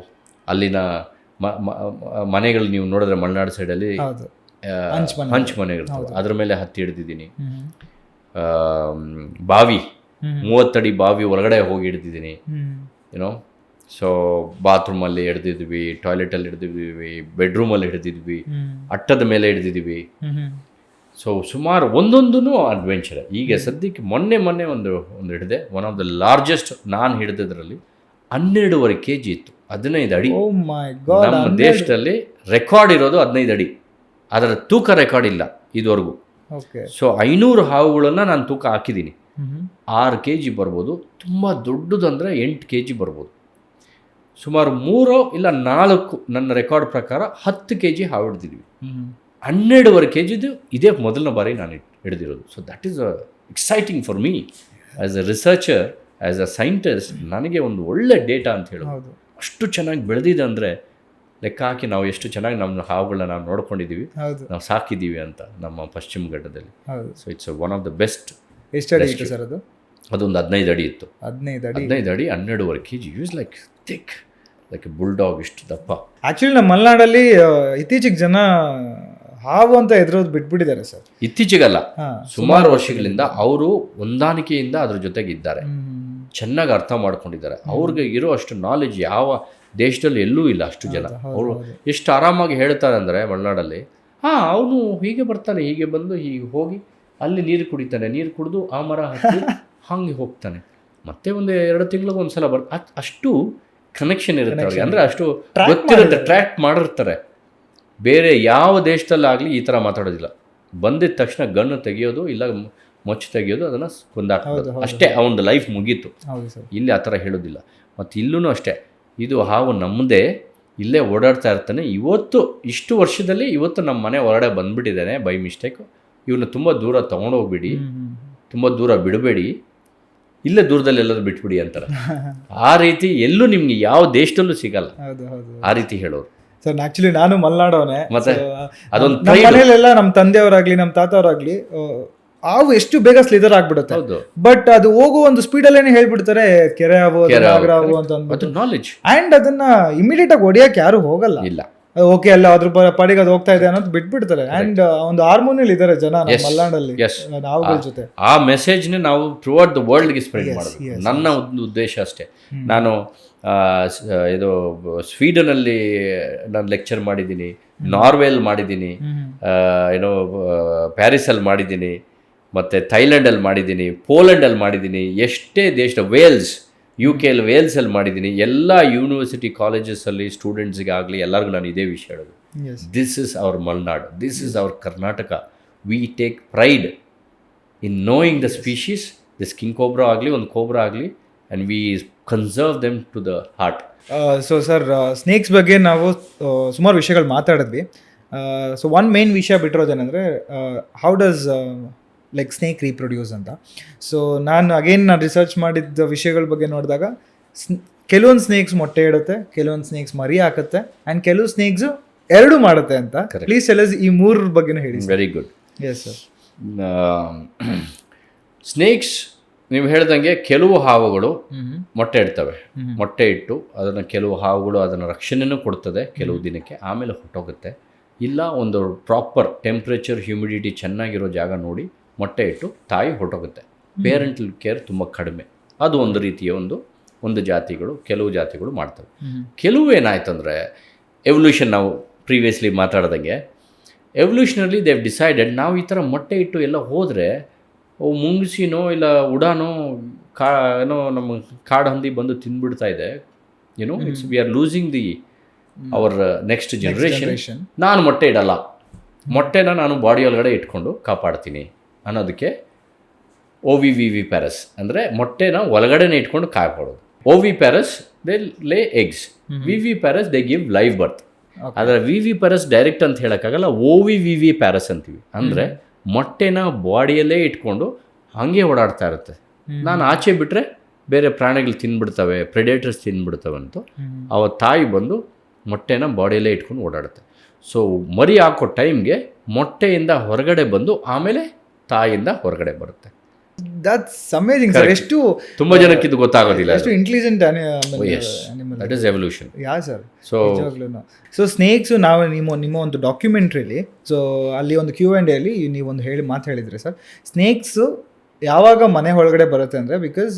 ಅಲ್ಲಿನ ಮನೆಗಳು ನೀವು ನೋಡಿದ್ರೆ ಮಲೆನಾಡು ಸೈಡಲ್ಲಿ ಹೌದು, ಹಂಚ್ ಮನೆಗಳು, ಅದ್ರ ಮೇಲೆ ಹತ್ತಿ ಹಿಡಿದಿದ್ದೀನಿ. ಬಾವಿ 30 ಅಡಿ ಬಾವಿ ಒಳಗಡೆ ಹೋಗಿ ಹಿಡಿದಿದ್ದೀನಿ. ಯುನೋ, ಸೊ ಬಾತ್ರೂಮಲ್ಲಿ ಹಿಡ್ದಿದ್ವಿ, ಟಾಯ್ಲೆಟಲ್ಲಿ ಹಿಡ್ದಿದ್ವಿ, ಬೆಡ್ರೂಮಲ್ಲಿ ಹಿಡ್ದಿದ್ವಿ, ಅಟ್ಟದ ಮೇಲೆ ಹಿಡ್ದಿದ್ವಿ. ಸೊ ಸುಮಾರು ಒಂದೊಂದೂ ಅಡ್ವೆಂಚರ್. ಈಗ ಸದ್ಯಕ್ಕೆ ಮೊನ್ನೆ ಒಂದು ಹಿಡಿದೆ. ಒನ್ ಆಫ್ ದ ಲಾರ್ಜೆಸ್ಟ್ ನಾನು ಹಿಡಿದಿದ್ರಲ್ಲಿ 12.5 kg ಇತ್ತು, 15 ಅಡಿ. oh my god, ನಮ್ಮ ದೇಶದಲ್ಲಿ ರೆಕಾರ್ಡ್ ಇರೋದು 15 ಅಡಿ, ಅದರ ತೂಕ ರೆಕಾರ್ಡ್ ಇಲ್ಲ ಇದುವರೆಗೂ. okay, ಸೊ 500 ಹಾವುಗಳನ್ನು ನಾನು ತೂಕ ಹಾಕಿದ್ದೀನಿ. 6 kg ಬರ್ಬೋದು, ತುಂಬ ದೊಡ್ಡದಂದರೆ 8 kg ಬರ್ಬೋದು. ಸುಮಾರು 3 ಇಲ್ಲ 4 ನನ್ನ ರೆಕಾರ್ಡ್ ಪ್ರಕಾರ 10 kg ಹಾವು ಹಿಡ್ದಿದ್ವಿ. 12.5 kg ಇದೇ ಮೊದಲನೇ ಬಾರಿ ನಾನು ಹಿಡಿದಿರೋದು. So that is exciting for me as a researcher, as a scientist. ನನಗೆ ಒಂದು ಒಳ್ಳೆ ಡೇಟಾ ಅಂತ ಹೇಳೋದು. ಅಷ್ಟು ಚೆನ್ನಾಗಿ ಬೆಳೆದಿದೆ ಅಂದರೆ ಲೆಕ್ಕ ಹಾಕಿ ನಾವು ಎಷ್ಟು ಚೆನ್ನಾಗಿ ನಮ್ಮ ಹಾವುಗಳನ್ನ ನಾವು ನೋಡ್ಕೊಂಡಿದ್ದೀವಿ, ನಾವು ಸಾಕಿದ್ದೀವಿ ಅಂತ ನಮ್ಮ ಪಶ್ಚಿಮ ಘಟ್ಟದಲ್ಲಿ. So it's one of the best. ಎಷ್ಟು ಅಡಿ ಇತ್ತು ಸರ್ ಅದು? ಅದೊಂದು 15 ಅಡಿ ಇತ್ತು. 15 ಅಡಿ, 12.5 kg. Use like thick, like bulldog, ಇಷ್ಟು ದಪ್ಪ. ಆ್ಯಕ್ಚುಲಿ ನಮ್ಮ ಮಲೆನಾಡಲ್ಲಿ ಇತ್ತೀಚೆಗೆ ಜನ ಹಾವು ಅಂತ ಎದುರೋದು ಬಿಟ್ಬಿಟ್ಟಿದ್ದಾರೆ ಸರ್. ಇತ್ತೀಚೆಗಲ್ಲ, ಸುಮಾರು ವರ್ಷಗಳಿಂದ ಅವರು ಹೊಂದಾಣಿಕೆಯಿಂದ ಅದ್ರ ಜೊತೆಗೆ ಇದ್ದಾರೆ, ಚೆನ್ನಾಗಿ ಅರ್ಥ ಮಾಡ್ಕೊಂಡಿದ್ದಾರೆ. ಅವ್ರಿಗೆ ಇರೋ ಅಷ್ಟು ನಾಲೆಜ್ ಯಾವ ದೇಶದಲ್ಲಿ ಎಲ್ಲೂ ಇಲ್ಲ. ಅಷ್ಟು ಜನ ಅವರು ಎಷ್ಟು ಆರಾಮಾಗಿ ಹೇಳ್ತಾರೆ ಅಂದರೆ ಮಲೆನಾಡಲ್ಲಿ, ಅವನು ಹೀಗೆ ಬರ್ತಾನೆ, ಹೀಗೆ ಬಂದು ಹೀಗೆ ಹೋಗಿ ಅಲ್ಲಿ ನೀರು ಕುಡಿತಾನೆ, ನೀರು ಕುಡಿದು ಆ ಮರ ಹತ್ತಿ ಹಂಗೆ ಹೋಗ್ತಾನೆ, ಮತ್ತೆ ಒಂದು 2 ತಿಂಗಳಿಗೆ ಒಂದ್ಸಲ ಅಷ್ಟು ಕನೆಕ್ಷನ್ ಇರುತ್ತೆ ಅವ್ರಿಗೆ. ಅಂದರೆ ಅಷ್ಟು ಗೊತ್ತಿರುತ್ತೆ, ಟ್ರ್ಯಾಕ್ ಮಾಡಿರ್ತಾರೆ. ಬೇರೆ ಯಾವ ದೇಶದಲ್ಲಾಗಲಿ ಈ ಥರ ಮಾತಾಡೋದಿಲ್ಲ. ಬಂದಿದ್ದ ತಕ್ಷಣ ಗಣ್ಣು ತೆಗಿಯೋದು, ಇಲ್ಲ ಮೊಚ್ಚು ತೆಗಿಯೋದು, ಅದನ್ನು ಕೊಂದಾಕೋದು ಅಷ್ಟೇ, ಅವನದು ಲೈಫ್ ಮುಗೀತು. ಇಲ್ಲಿ ಆ ಥರ ಹೇಳೋದಿಲ್ಲ. ಮತ್ತು ಇಲ್ಲೂ ಅಷ್ಟೇ, ಇದು ಹಾವು ನಮ್ಮದೇ, ಇಲ್ಲೇ ಓಡಾಡ್ತಾ ಇರ್ತಾನೆ. ಇಷ್ಟು ವರ್ಷದಲ್ಲಿ ಇವತ್ತು ನಮ್ಮ ಮನೆ ಹೊರಗಡೆ ಬಂದುಬಿಟ್ಟಿದ್ದಾನೆ ಬೈ ಮಿಸ್ಟೇಕು, ಇವನು ತುಂಬ ದೂರ ತೊಗೊಂಡೋಗ್ಬಿಡಿ, ತುಂಬ ದೂರ ಬಿಡಬೇಡಿ, ಇಲ್ಲೇ ದೂರದಲ್ಲಿ ಎಲ್ಲರೂ ಬಿಟ್ಬಿಡಿ ಅಂತಾರೆ. ಆ ರೀತಿ ಎಲ್ಲೂ ನಿಮ್ಗೆ ಯಾವ ದೇಶದಲ್ಲೂ ಸಿಗಲ್ಲ ಆ ರೀತಿ ಹೇಳೋರು. ಸರ್ ಆಕ್ಚುಲಿ ನಾನು ಮಲೆನಾಡವನೇ. ಮತ್ತೆ ಅದೊಂದು ಮನೆಯಲ್ಲೆಲ್ಲ ನಮ್ಮ ತಂದೆಯವರಾಗ್ಲಿ ನಮ್ಮ ತಾತವರಾಗ್ಲಿ ಹಾವು ಎಷ್ಟು ಬೇಗ ಸ್ಲಿದರ್ ಆಗ್ಬಿಡುತ್ತೆ. ಬಟ್ ಅದು ಹೋಗೋ ಒಂದು ಸ್ಪೀಡಲ್ಲೇನೆ ಹೇಳ್ಬಿಡ್ತಾರೆ ಕೆರೆ ಹಾವು, ನಾಗರ ಹಾವು ಅಂತ ಅಂದ್ಬಿಟ್ಟು ನಾಲೆಜ್. ಅಂಡ್ ಅದನ್ನ ಇಮಿಡಿಯೇಟ್ ಆಗಿ ಹೊಡಿಯಕ್ಕೆ ಯಾರು ಹೋಗಲ್ಲ. ಇಲ್ಲ, ಓಕೆ ಅಲ್ಲ ಅದ್ರ ಪಾಡಿಗೆ ಅದು ಹೋಗ್ತಾ ಇದೆ ಅನ್ನೋದು ಬಿಟ್ಬಿಡ್ತಾರೆ. ಅಂಡ್ ಒಂದು ಹಾರ್ಮೋನಿಯಲ್ ಇದ್ದಾರೆ ಜನ ಮಲೆನಾಡಲ್ಲಿ ಹಾವುಗಳ ಜೊತೆ. ಆ ಮೆಸೇಜ್ನ ನಾವು ಥ್ರೂಔಟ್ ದ ವರ್ಲ್ಡ್ಗೆ ಸ್ಪ್ರೆಡ್ ಮಾಡಬೇಕು. ನನ್ನ ಒಂದು ಉದ್ದೇಶ ಅಷ್ಟೇ. ನಾನು ಇದು ಸ್ವೀಡನಲ್ಲಿ ನಾನು ಲೆಕ್ಚರ್ ಮಾಡಿದ್ದೀನಿ, ನಾರ್ವೆಲ್ ಮಾಡಿದ್ದೀನಿ, ಏನೋ ಪ್ಯಾರಿಸಲ್ಲಿ ಮಾಡಿದ್ದೀನಿ, ಮತ್ತು ಥೈಲ್ಯಾಂಡಲ್ಲಿ ಮಾಡಿದ್ದೀನಿ, ಪೋಲೆಂಡಲ್ಲಿ ಮಾಡಿದ್ದೀನಿ, ಎಷ್ಟೇ ದೇಶದ ವೇಲ್ಸ್, UK ವೇಲ್ಸಲ್ಲಿ ಮಾಡಿದ್ದೀನಿ. ಎಲ್ಲ ಯೂನಿವರ್ಸಿಟಿ ಕಾಲೇಜಸಲ್ಲಿ ಸ್ಟೂಡೆಂಟ್ಸ್ಗಾಗಲಿ ಎಲ್ಲರಿಗೂ ನಾನು ಇದೇ ವಿಷಯ ಹೇಳೋದು. This is our Malenadu, this is our Karnataka. We take pride in knowing the species, this king cobra ಆಗಲಿ ಒಂದು ಕೋಬ್ರಾ ಆಗಲಿ, and we conserve them to the heart. So sir, snakes ಬಗ್ಗೆ ನಾವು ಸುಮಾರು ವಿಷಯಗಳು ಮಾತಾಡಿದ್ವಿ. ಸೊ ಒನ್ ಮೇನ್ ವಿಷಯ ಬಿಟ್ಟಿರೋದೇನೆಂದರೆ how does like snake reproduce ಅಂತ. ಸೊ ನಾನು ರಿಸರ್ಚ್ ಮಾಡಿದ್ದ ವಿಷಯಗಳ ಬಗ್ಗೆ ನೋಡಿದಾಗ ಕೆಲವೊಂದು ಸ್ನೇಕ್ಸ್ ಮೊಟ್ಟೆ ಇಡುತ್ತೆ, ಕೆಲವೊಂದು ಸ್ನೇಕ್ಸ್ ಮರಿ ಹಾಕುತ್ತೆ, ಆ್ಯಂಡ್ ಕೆಲವು ಸ್ನೇಕ್ಸು 2 ಮಾಡುತ್ತೆ ಅಂತ. ಪ್ಲೀಸ್ ಟೆಲ್ ಅಸ್ ಈ 3 ಬಗ್ಗೆನೂ ಹೇಳಿ. Very good. Yes sir. Snakes ನೀವು ಹೇಳ್ದಂಗೆ ಕೆಲವು ಹಾವುಗಳು ಮೊಟ್ಟೆ ಇಡ್ತವೆ. ಮೊಟ್ಟೆ ಇಟ್ಟು ಅದನ್ನು ಕೆಲವು ಹಾವುಗಳು ಅದನ್ನು ರಕ್ಷಣೆನೂ ಕೊಡ್ತದೆ ಕೆಲವು ದಿನಕ್ಕೆ, ಆಮೇಲೆ ಹೊಟ್ಟೋಗುತ್ತೆ. ಇಲ್ಲ ಒಂದು ಪ್ರಾಪರ್ ಟೆಂಪ್ರೇಚರ್, ಹ್ಯೂಮಿಡಿಟಿ ಚೆನ್ನಾಗಿರೋ ಜಾಗ ನೋಡಿ ಮೊಟ್ಟೆ ಇಟ್ಟು ತಾಯಿ ಹೊರಟೋಗುತ್ತೆ. ಪೇರೆಂಟಲ್ ಕೇರ್ ತುಂಬ ಕಡಿಮೆ. ಅದು ಒಂದು ರೀತಿಯ ಒಂದು ಜಾತಿಗಳು, ಕೆಲವು ಜಾತಿಗಳು ಮಾಡ್ತವೆ. ಕೆಲವು ಏನಾಯ್ತಂದರೆ ಎವಲ್ಯೂಷನ್, ನಾವು ಪ್ರೀವಿಯಸ್ಲಿ ಮಾತಾಡ್ದಂಗೆ ಎವಲ್ಯೂಷನಲ್ಲಿ ದೇವ್ ಡಿಸೈಡೆಡ್ ನಾವು ಈ ಥರ ಮೊಟ್ಟೆ ಇಟ್ಟು ಎಲ್ಲ ಹೋದರೆ ಅವು ಮುಂಗಿಸಿನೋ ಇಲ್ಲ ಉಡಾನೋ ಏನೋ ನಮ್ಮ ಕಾಡು ಹಂದಿ ಬಂದು ತಿಂದ್ಬಿಡ್ತಾ ಇದೆ, ಏನೋ it's we are losing the hour next generation. ನಾನು ಮೊಟ್ಟೆ ಇಡಲ್ಲ, ಮೊಟ್ಟೆನ ನಾನು ಬಾಡಿ ಒಳಗಡೆ ಇಟ್ಕೊಂಡು ಕಾಪಾಡ್ತೀನಿ ಅನ್ನೋದಕ್ಕೆ OVVV ಪ್ಯಾರಸ್ ಅಂದರೆ ಮೊಟ್ಟೆನ ಒಳಗಡೆನೆ ಇಟ್ಕೊಂಡು ಕಾಯ್ಕೊಳ್ಳೋದು. OV parous they lay eggs, VV parous they give live birth. ಆದರೆ VV ಪ್ಯಾರಸ್ ಡೈರೆಕ್ಟ್ ಅಂತ ಹೇಳೋಕ್ಕಾಗಲ್ಲ, OVVV ಪ್ಯಾರಸ್ ಅಂತೀವಿ. ಅಂದರೆ ಮೊಟ್ಟೆನ ಬಾಡಿಯಲ್ಲೇ ಇಟ್ಕೊಂಡು ಹಾಗೆ ಓಡಾಡ್ತಾ ಇರುತ್ತೆ. ನಾನು ಆಚೆ ಬಿಟ್ಟರೆ ಬೇರೆ ಪ್ರಾಣಿಗಳು ತಿಂದ್ಬಿಡ್ತವೆ, ಪ್ರೆಡೇಟರ್ಸ್ ತಿಂದ್ಬಿಡ್ತವೆ ಅಂತ ಅವ ತಾಯಿ ಬಂದು ಮೊಟ್ಟೆನ ಬಾಡಿಯಲ್ಲೇ ಇಟ್ಕೊಂಡು ಓಡಾಡುತ್ತೆ. ಸೊ ಮರಿ ಹಾಕೋ ಟೈಮ್ಗೆ ಮೊಟ್ಟೆಯಿಂದ ಹೊರಗಡೆ ಬಂದು ಆಮೇಲೆ ತಾಯಿಯಿಂದ ಹೊರಗಡೆ ಬರುತ್ತೆ. That's amazing sir. ಎಷ್ಟು ತುಂಬ ಜನಕ್ಕೆ ಇದು ಗೊತ್ತಾಗೋದಿಲ್ಲ. ಎಷ್ಟು intelligent that is evolution. Yeah sir. So snakes ನಾವು ನಿಮ್ಮ ಒಂದು ಡಾಕ್ಯುಮೆಂಟ್ರಿಲಿ, ಸೊ ಅಲ್ಲಿ ಒಂದು Q&A ಅಲ್ಲಿ ನೀವೊಂದು ಮಾತು ಹೇಳಿದ್ರಿ ಸರ್. ಸ್ನೇಕ್ಸು ಯಾವಾಗ ಮನೆ ಒಳಗಡೆ ಬರುತ್ತೆ ಅಂದರೆ ಬಿಕಾಸ್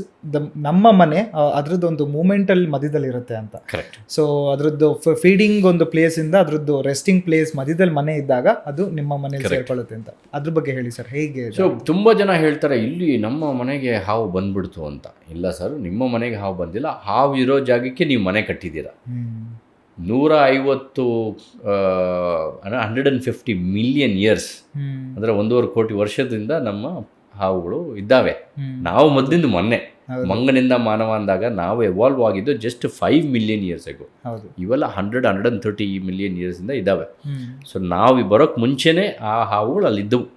ನಮ್ಮ ಮನೆ ಅದ್ರದ್ದು ಒಂದು ಮೂಮೆಂಟಲ್ ಮಧ್ಯದಲ್ಲಿ ಇರುತ್ತೆ ಅಂತ. ಕರೆಕ್ಟ್. ಸೊ ಅದ್ರದ್ದು ಫೀಡಿಂಗ್ ಒಂದು ಪ್ಲೇಸಿಂದ ಅದ್ರದ್ದು ರೆಸ್ಟಿಂಗ್ ಪ್ಲೇಸ್ ಮಧ್ಯದಲ್ಲಿ ಮನೆ ಇದ್ದಾಗ ಅದು ನಿಮ್ಮ ಮನೇಲಿ ಸೇರ್ಕೊಳ್ಳುತ್ತೆ ಅಂತ. ಅದ್ರ ಬಗ್ಗೆ ಹೇಳಿ ಸರ್, ಹೇಗೆ? ಸೊ ತುಂಬ ಜನ ಹೇಳ್ತಾರೆ ಇಲ್ಲಿ ನಮ್ಮ ಮನೆಗೆ ಹಾವು ಬಂದ್ಬಿಡ್ತು ಅಂತ. ಇಲ್ಲ ಸರ್, ನಿಮ್ಮ ಮನೆಗೆ ಹಾವು ಬಂದಿಲ್ಲ. ಹಾವು ಇರೋ ಜಾಗಕ್ಕೆ ನೀವು ಮನೆ ಕಟ್ಟಿದ್ದೀರಾ. 150 150 ಮಿಲಿಯನ್ ಇಯರ್ಸ್ ಅಂದರೆ 1.5 ಕೋಟಿ ವರ್ಷದಿಂದ ನಮ್ಮ ಹಾವುಗಳು ಇದ್ದಾವೆ. ನಾವು ಮೊದಲಿಂದ ಮೊನ್ನೆ ಮಂಗನಿಂದ ಮಾನವ ಅಂದಾಗ ನಾವು ಎವಾಲ್ವ್ ಆಗಿದ್ದು ಜಸ್ಟ್ 5 ಮಿಲಿಯನ್ ಇಯರ್ಸ್ ಆಗೋ. ಇವೆಲ್ಲ 130 ಮಿಲಿಯನ್ ಇಯರ್ಸಿಂದ ಇದ್ದಾವೆ. ಸೊ ನಾವು ಬರೋಕ್ಕೆ ಮುಂಚೆನೇ ಆ ಹಾವುಗಳು ಅಲ್ಲಿದ್ದವು.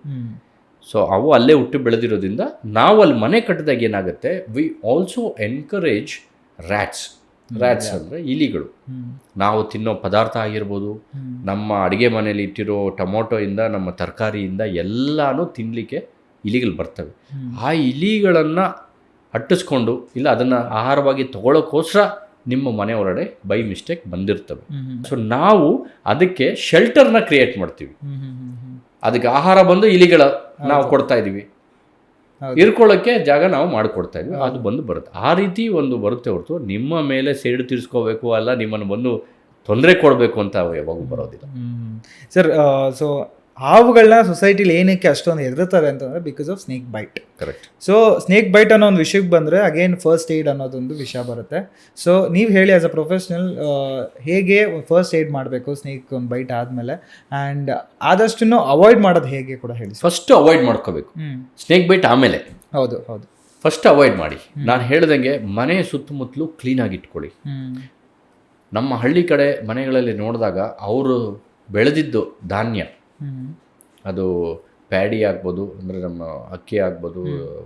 ಸೊ ಅವು ಅಲ್ಲೇ ಹುಟ್ಟು ಬೆಳೆದಿರೋದ್ರಿಂದ ನಾವು ಅಲ್ಲಿ ಮನೆ ಕಟ್ಟಿದಾಗ ಏನಾಗುತ್ತೆ, ವಿ ಆಲ್ಸೋ ಎನ್ಕರೇಜ್ ರ್ಯಾಟ್ಸ್ ಅಂದರೆ ಇಲಿಗಳು. ನಾವು ತಿನ್ನೋ ಪದಾರ್ಥ ಆಗಿರ್ಬೋದು, ನಮ್ಮ ಅಡುಗೆ ಮನೆಯಲ್ಲಿ ಇಟ್ಟಿರೋ ಟೊಮೊಟೊಯಿಂದ, ನಮ್ಮ ತರಕಾರಿಯಿಂದ ಎಲ್ಲನೂ ತಿನ್ನಲಿಕ್ಕೆ ಇಲಿಗಳು ಬರ್ತವೆ. ಆ ಇಲಿಗಳನ್ನು ಅಟ್ಟಿಸ್ಕೊಂಡು ಇಲ್ಲ ಅದನ್ನು ಆಹಾರವಾಗಿ ತಗೊಳ್ಳೋಕ್ಕೋಸ್ಕರ ನಿಮ್ಮ ಮನೆ ಹೊರಗಡೆ ಬೈ ಮಿಸ್ಟೇಕ್ ಬಂದಿರ್ತವೆ. ಸೊ ನಾವು ಅದಕ್ಕೆ ಶೆಲ್ಟರ್ನ ಕ್ರಿಯೇಟ್ ಮಾಡ್ತೀವಿ. ಅದಕ್ಕೆ ಆಹಾರ ಬಂದು ಇಲಿಗಳ ನಾವು ಕೊಡ್ತಾ ಇದ್ದೀವಿ, ಇರ್ಕೊಳ್ಳೋಕ್ಕೆ ಜಾಗ ನಾವು ಮಾಡಿಕೊಡ್ತಾ ಇದ್ವಿ, ಅದು ಬಂದು ಬರುತ್ತೆ. ಆ ರೀತಿ ಒಂದು ಬರುತ್ತೆ ಹೊರತು ನಿಮ್ಮ ಮೇಲೆ ಸೇಡು ತೀರಿಸ್ಕೋಬೇಕು ಅಲ್ಲ ನಿಮ್ಮನ್ನು ಬಂದು ತೊಂದರೆ ಕೊಡಬೇಕು ಅಂತ ಯಾವಾಗೂ ಬರೋದಿಲ್ಲ ಸರ್. ಸೊ ಹಾವುಗಳನ್ನ ಸೊಸೈಟಿಲಿ ಏನಕ್ಕೆ ಅಷ್ಟೊಂದು ಹೆದರ್ತಾರೆ ಅಂತಂದರೆ because of snake byte. Correct. So snake byte ಅನ್ನೋ ಒಂದು ವಿಷಯಕ್ಕೆ ಬಂದರೆ ಅಗೇನ್ ಫಸ್ಟ್ ಏಡ್ ಅನ್ನೋದೊಂದು ವಿಷಯ ಬರುತ್ತೆ. ಸೊ ನೀವು ಹೇಳಿ ಆಸ್ ಅ ಪ್ರೊಫೆಷ್ನಲ್ ಹೇಗೆ ಫಸ್ಟ್ ಏಡ್ ಮಾಡಬೇಕು ಸ್ನೇಕ್ ಒಂದು ಬೈಟ್ ಆದಮೇಲೆ, ಆ್ಯಂಡ್ ಆದಷ್ಟು ಅವಾಯ್ಡ್ ಮಾಡೋದು ಹೇಗೆ ಕೂಡ ಹೇಳಿ. ಫಸ್ಟ್ ಅವಾಯ್ಡ್ ಮಾಡ್ಕೋಬೇಕು ಸ್ನೇಕ್ ಬೈಟ್. ಆಮೇಲೆ ಹೌದು ಹೌದು ಫಸ್ಟ್ ಅವಾಯ್ಡ್ ಮಾಡಿ. ನಾನು ಹೇಳ್ದಂಗೆ ಮನೆ ಸುತ್ತಮುತ್ತಲು ಕ್ಲೀನಾಗಿ ಇಟ್ಕೊಳ್ಳಿ. ನಮ್ಮ ಹಳ್ಳಿ ಕಡೆ ಮನೆಗಳಲ್ಲಿ ನೋಡಿದಾಗ ಅವರು ಬೆಳೆದಿದ್ದು ಧಾನ್ಯ, ಅದು ಪ್ಯಾಡಿ ಆಗ್ಬೋದು, ಅಂದರೆ ನಮ್ಮ ಅಕ್ಕಿ ಆಗ್ಬೋದು,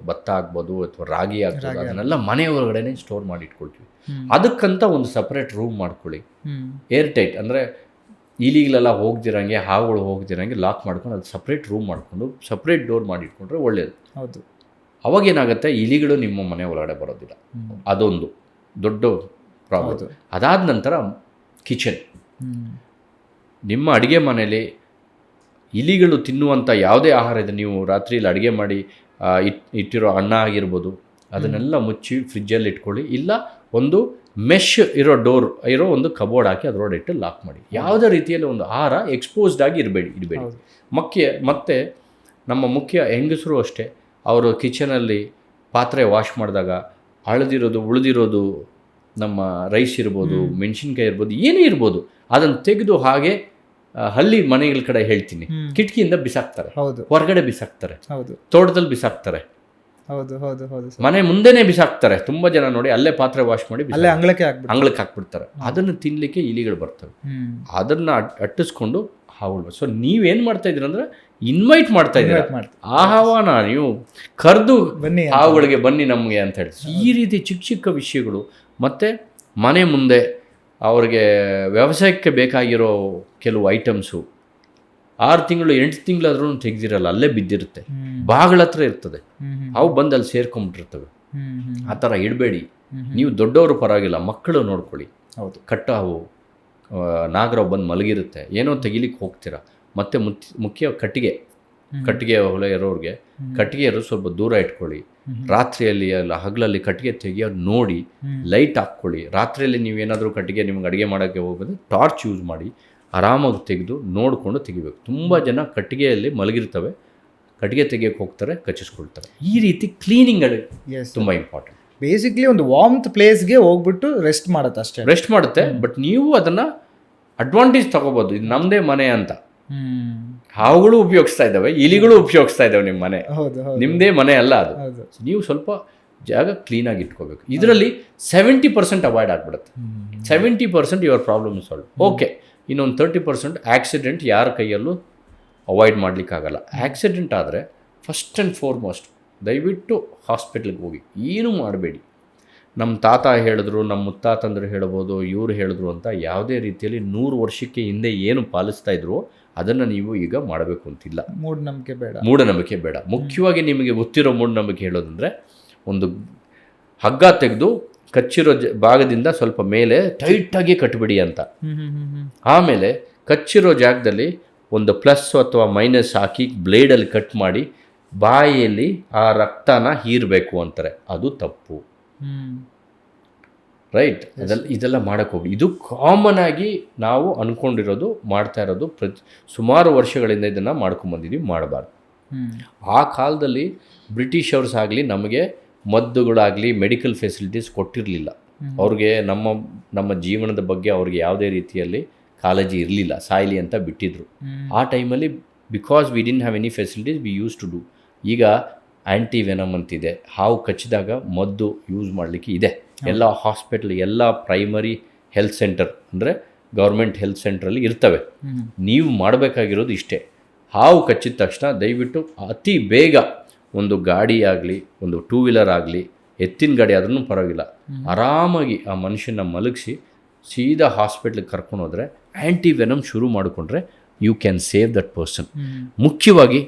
ಭತ್ತ ಆಗ್ಬೋದು, ಅಥವಾ ರಾಗಿ ಆಗ್ಬೋದು, ಅದನ್ನೆಲ್ಲ ಮನೆ ಒಳಗಡೆನೆ ಸ್ಟೋರ್ ಮಾಡಿ ಇಟ್ಕೊಳ್ತೀವಿ. ಅದಕ್ಕಂತ ಒಂದು ಸಪ್ರೇಟ್ ರೂಮ್ ಮಾಡ್ಕೊಳ್ಳಿ, ಏರ್ ಟೈಟ್. ಅಂದರೆ ಇಲಿಗಳೆಲ್ಲ ಹೋಗ್ದಿರಂಗೆ, ಹಾವುಗಳು ಹೋಗ್ದಿರಂಗೆ ಲಾಕ್ ಮಾಡ್ಕೊಂಡು ಅದು ಸಪ್ರೇಟ್ ರೂಮ್ ಮಾಡಿಕೊಂಡು ಸಪ್ರೇಟ್ ಡೋರ್ ಮಾಡಿ ಇಟ್ಕೊಂಡ್ರೆ ಒಳ್ಳೆಯದು. ಹೌದು. ಅವಾಗೇನಾಗುತ್ತೆ, ಇಲಿಗಳು ನಿಮ್ಮ ಮನೆ ಒಳಗಡೆ ಬರೋದಿಲ್ಲ. ಅದೊಂದು ದೊಡ್ಡ ಪ್ರಾಬ್ಲಮ್. ಅದಾದ ನಂತರ ಕಿಚನ್. ನಿಮ್ಮ ಅಡುಗೆ ಮನೇಲಿ ಇಲಿಗಳು ತಿನ್ನುವಂಥ ಯಾವುದೇ ಆಹಾರ ಇದೆ, ನೀವು ರಾತ್ರಿಯಲ್ಲಿ ಅಡುಗೆ ಮಾಡಿ ಇಟ್ಟಿರೋ ಅನ್ನ ಆಗಿರ್ಬೋದು, ಅದನ್ನೆಲ್ಲ ಮುಚ್ಚಿ ಫ್ರಿಜ್ಜಲ್ಲಿ ಇಟ್ಕೊಳ್ಳಿ. ಇಲ್ಲ ಒಂದು ಮೆಶ್ ಇರೋ ಡೋರ್ ಇರೋ ಒಂದು ಕಬೋರ್ಡ್ ಹಾಕಿ ಅದರೊಳಗೆ ಇಟ್ಟು ಲಾಕ್ ಮಾಡಿ. ಯಾವುದೇ ರೀತಿಯಲ್ಲಿ ಒಂದು ಆಹಾರ ಎಕ್ಸ್ಪೋಸ್ಡ್ ಆಗಿ ಇಡಬೇಡಿ. ಮತ್ತು ನಮ್ಮ ಮುಖ್ಯ ಹೆಂಗಸರು ಅಷ್ಟೇ, ಅವರು ಕಿಚನಲ್ಲಿ ಪಾತ್ರೆ ವಾಶ್ ಮಾಡಿದಾಗ ಉಳಿದಿರೋದು ನಮ್ಮ ರೈಸ್ ಇರ್ಬೋದು, ಮೆಣಸಿನ್ಕಾಯಿ ಇರ್ಬೋದು, ಏನೇ ಇರ್ಬೋದು, ಅದನ್ನು ತೆಗೆದು ಹಾಗೆ ಹಳ್ಳಿ ಮನೆಗಳ ಕಡೆ ಹೇಳ್ತೀನಿ, ಕಿಟಕಿಯಿಂದ ಬಿಸಾಕ್ತಾರೆ, ಹೊರಗಡೆ ಬಿಸಾಕ್ತಾರೆ, ತೋಟದಲ್ಲಿ ಬಿಸಾಕ್ತಾರೆ, ಮನೆ ಮುಂದೆನೇ ಬಿಸಾಕ್ತಾರೆ. ತುಂಬಾ ಜನ ನೋಡಿ ಅಲ್ಲೇ ಪಾತ್ರೆ ವಾಶ್ ಮಾಡಿ ಅಂಗಳಕ್ಕೆ ಹಾಕ್ಬಿಡ್ತಾರೆ. ಅದನ್ನು ತಿನ್ಲಿಕ್ಕೆ ಇಲಿಗಳು ಬರ್ತವೆ. ಅದನ್ನ ಅಟ್ಟಿಸ್ಕೊಂಡು ಹಾವುಗಳು. ಸೊ ನೀವೇನ್ ಮಾಡ್ತಾ ಇದ್ದೀರ ಅಂದ್ರೆ ಇನ್ವೈಟ್ ಮಾಡ್ತಾ ಇದ್ದೀರ, ಆ ಹಾವನ ನೀವು ಕರೆದು ಹಾವುಗಳಿಗೆ ಬನ್ನಿ ನಮಗೆ ಅಂತ ಹೇಳಿ. ಈ ರೀತಿ ಚಿಕ್ಕ ಚಿಕ್ಕ ವಿಷಯಗಳು. ಮತ್ತೆ ಮನೆ ಮುಂದೆ ಅವ್ರಿಗೆ ವ್ಯವಸಾಯಕ್ಕೆ ಬೇಕಾಗಿರೋ ಕೆಲವು ಐಟಮ್ಸು 6 ತಿಂಗಳು 8 ತಿಂಗಳಾದ್ರೂ ತೆಗ್ದಿರಲ್ಲ, ಅಲ್ಲೇ ಬಿದ್ದಿರುತ್ತೆ, ಬಾಗಿಲ ಹತ್ರ ಇರ್ತದೆ, ಅವು ಬಂದು ಅಲ್ಲಿ ಸೇರ್ಕೊಂಡ್ಬಿಟ್ಟಿರ್ತವೆ. ಆ ಥರ ಇಡಬೇಡಿ. ನೀವು ದೊಡ್ಡವರು ಪರವಾಗಿಲ್ಲ, ಮಕ್ಕಳು ನೋಡ್ಕೊಳ್ಳಿ. ಹೌದು. ಕಟ್ಟಾವು ನಾಗರಾವ್ ಬಂದು ಮಲಗಿರುತ್ತೆ, ಏನೋ ತೆಗಿಲಿಕ್ಕೆ ಹೋಗ್ತೀರಾ. ಮತ್ತು ಮುಖ್ಯ ಕಟ್ಟಿಗೆ ಹೊಲ ಇರೋರಿಗೆ ಕಟ್ಟಿಗೆ ಇರೋ ಸ್ವಲ್ಪ ದೂರ ಇಟ್ಕೊಳ್ಳಿ. ರಾತ್ರಿಯಲ್ಲಿ ಅಲ್ಲ ಹಗಲಲ್ಲಿ ಕಟ್ಟಿಗೆ ತೆಗಿಯೋದು ನೋಡಿ ಲೈಟ್ ಹಾಕ್ಕೊಳ್ಳಿ. ರಾತ್ರಿಯಲ್ಲಿ ನೀವೇನಾದರೂ ಕಟ್ಟಿಗೆ ನಿಮ್ಗೆ ಅಡುಗೆ ಮಾಡೋಕ್ಕೆ ಹೋಗೋದು ಟಾರ್ಚ್ ಯೂಸ್ ಮಾಡಿ ಆರಾಮಾಗಿ ತೆಗೆದು ನೋಡಿಕೊಂಡು ತೆಗಿಬೇಕು. ತುಂಬ ಜನ ಕಟ್ಟಿಗೆಯಲ್ಲಿ ಮಲಗಿರ್ತವೆ, ಕಟ್ಟಿಗೆ ತೆಗಿಯೋಕ್ಕೆ ಹೋಗ್ತಾರೆ, ಕಚ್ಚಿಸ್ಕೊಳ್ತಾರೆ. ಈ ರೀತಿ ಕ್ಲೀನಿಂಗ್ ತುಂಬ ಇಂಪಾರ್ಟೆಂಟ್. ಬೇಸಿಕ್ಲಿ ಒಂದು ವಾರ್ಮ್ತ್ ಪ್ಲೇಸ್ಗೆ ಹೋಗ್ಬಿಟ್ಟು ರೆಸ್ಟ್ ಮಾಡುತ್ತೆ ಅಷ್ಟೇ. ರೆಸ್ಟ್ ಮಾಡುತ್ತೆ, ಬಟ್ ನೀವು ಅದನ್ನು ಅಡ್ವಾಂಟೇಜ್ ತಗೋಬೋದು. ಇದು ನಮ್ಮದೇ ಮನೆ ಅಂತ ಹಾವುಗಳು ಉಪಯೋಗಿಸ್ತಾ ಇದ್ದಾವೆ, ಇಲಿಗಳು ಉಪಯೋಗಿಸ್ತಾ ಇದ್ದಾವೆ ನಿಮ್ಮ ಮನೆ. ಹೌದು ಹೌದು ನಿಮ್ಮದೇ ಮನೆ ಅಲ್ಲ ಅದು. ಹೌದು. ನೀವು ಸ್ವಲ್ಪ ಜಾಗ ಕ್ಲೀನಾಗಿ ಇಟ್ಕೋಬೇಕು. ಇದರಲ್ಲಿ 70% ಅವಾಯ್ಡ್ ಆಗಿಬಿಡುತ್ತೆ. 70% ಯುವರ್ ಪ್ರಾಬ್ಲಮ್ ಸಾಲ್ವ್. ಓಕೆ, ಇನ್ನೊಂದು 30% ಆಕ್ಸಿಡೆಂಟ್ ಯಾರ ಕೈಯಲ್ಲೂ ಅವಾಯ್ಡ್ ಮಾಡಲಿಕ್ಕಾಗಲ್ಲ. ಆಕ್ಸಿಡೆಂಟ್ ಆದರೆ ಫಸ್ಟ್ ಆ್ಯಂಡ್ ಫಾರ್ಮೋಸ್ಟ್ ದಯವಿಟ್ಟು ಹಾಸ್ಪಿಟ್ಲಿಗೆ ಹೋಗಿ. ಏನೂ ಮಾಡಬೇಡಿ. ನಮ್ಮ ತಾತ ಹೇಳಿದ್ರು, ನಮ್ಮ ಮುತ್ತಾತಂದರು ಹೇಳ್ಬೋದು, ಇವರು ಹೇಳಿದ್ರು ಅಂತ ಯಾವುದೇ ರೀತಿಯಲ್ಲಿ 100 ವರ್ಷಕ್ಕೆ ಹಿಂದೆ ಏನು ಪಾಲಿಸ್ತಾ ಇದ್ರು ಅದನ್ನು ನೀವು ಈಗ ಮಾಡಬೇಕು ಅಂತಿಲ್ಲ. ಮೂಢನಂಬಿಕೆ ಬೇಡ. ಮುಖ್ಯವಾಗಿ ನಿಮಗೆ ಗೊತ್ತಿರೋ ಮೂಢನಂಬಿಕೆ ಹೇಳೋದಂದರೆ, ಒಂದು ಹಗ್ಗ ತೆಗೆದು ಕಚ್ಚಿರೋ ಭಾಗದಿಂದ ಸ್ವಲ್ಪ ಮೇಲೆ ಟೈಟಾಗಿ ಕಟ್ಬಿಡಿ ಅಂತ. ಆಮೇಲೆ ಕಚ್ಚಿರೋ ಜಾಗದಲ್ಲಿ ಒಂದು ಪ್ಲಸ್ ಅಥವಾ ಮೈನಸ್ ಹಾಕಿ ಬ್ಲೇಡಲ್ಲಿ ಕಟ್ ಮಾಡಿ ಬಾಯಿಯಲ್ಲಿ ಆ ರಕ್ತನ ಹೀರಬೇಕು ಅಂತಾರೆ. ಅದು ತಪ್ಪು. ರೈಟ್? ಇದೆಲ್ಲ ಮಾಡೋಕ್ಕೆ ಹೋಗಿ. ಇದು ಕಾಮನ್ ಆಗಿ ನಾವು ಅಂದ್ಕೊಂಡಿರೋದು, ಮಾಡ್ತಾ ಇರೋದು. ಸುಮಾರು ವರ್ಷಗಳಿಂದ ಇದನ್ನು ಮಾಡ್ಕೊಂಬಂದಿದ್ದೀವಿ. ಮಾಡಬಾರ್ದು. ಆ ಕಾಲದಲ್ಲಿ ಬ್ರಿಟಿಷರ್ಸ್ ಆಗಲಿ ನಮಗೆ ಮದ್ದುಗಳಾಗಲಿ ಮೆಡಿಕಲ್ ಫೆಸಿಲಿಟೀಸ್ ಕೊಟ್ಟಿರಲಿಲ್ಲ. ಅವ್ರಿಗೆ ನಮ್ಮ ಜೀವನದ ಬಗ್ಗೆ ಅವ್ರಿಗೆ ಯಾವುದೇ ರೀತಿಯಲ್ಲಿ ಕಾಳಜಿ ಇರಲಿಲ್ಲ. ಸಾಯ್ಲಿ ಅಂತ ಬಿಟ್ಟಿದ್ರು. ಆ ಟೈಮಲ್ಲಿ because we didn't have any facilities we used to do. ಈಗ ಆ್ಯಂಟಿ ವೆನಮ್ ಅಂತಿದೆ. ಹಾವು ಕಚ್ಚಿದಾಗ ಮದ್ದು ಯೂಸ್ ಮಾಡಲಿಕ್ಕೆ ಇದೆ. ಎಲ್ಲ ಹಾಸ್ಪಿಟಲ್, ಎಲ್ಲ ಪ್ರೈಮರಿ ಹೆಲ್ತ್ ಸೆಂಟರ್ ಅಂದರೆ ಗೌರ್ಮೆಂಟ್ ಹೆಲ್ತ್ ಸೆಂಟ್ರಲ್ಲಿ ಇರ್ತವೆ. ನೀವು ಮಾಡಬೇಕಾಗಿರೋದು ಇಷ್ಟೇ. ಹಾವು ಕಚ್ಚಿದ ತಕ್ಷಣ ದಯವಿಟ್ಟು ಅತಿ ಬೇಗ ಒಂದು ಗಾಡಿ ಆಗಲಿ, ಒಂದು 2 ವೀಲರ್ ಆಗಲಿ, ಎತ್ತಿನ ಗಾಡಿ ಆದ್ರೂ ಪರವಾಗಿಲ್ಲ, ಆರಾಮಾಗಿ ಆ ಮನುಷ್ಯನ ಮಲಗಿಸಿ ಸೀದಾ ಹಾಸ್ಪಿಟ್ಲಿಗೆ ಕರ್ಕೊಂಡು ಹೋದರೆ ಆ್ಯಂಟಿ ವೆನಮ್ ಶುರು ಮಾಡಿಕೊಂಡ್ರೆ you can save that person. ಮುಖ್ಯವಾಗಿ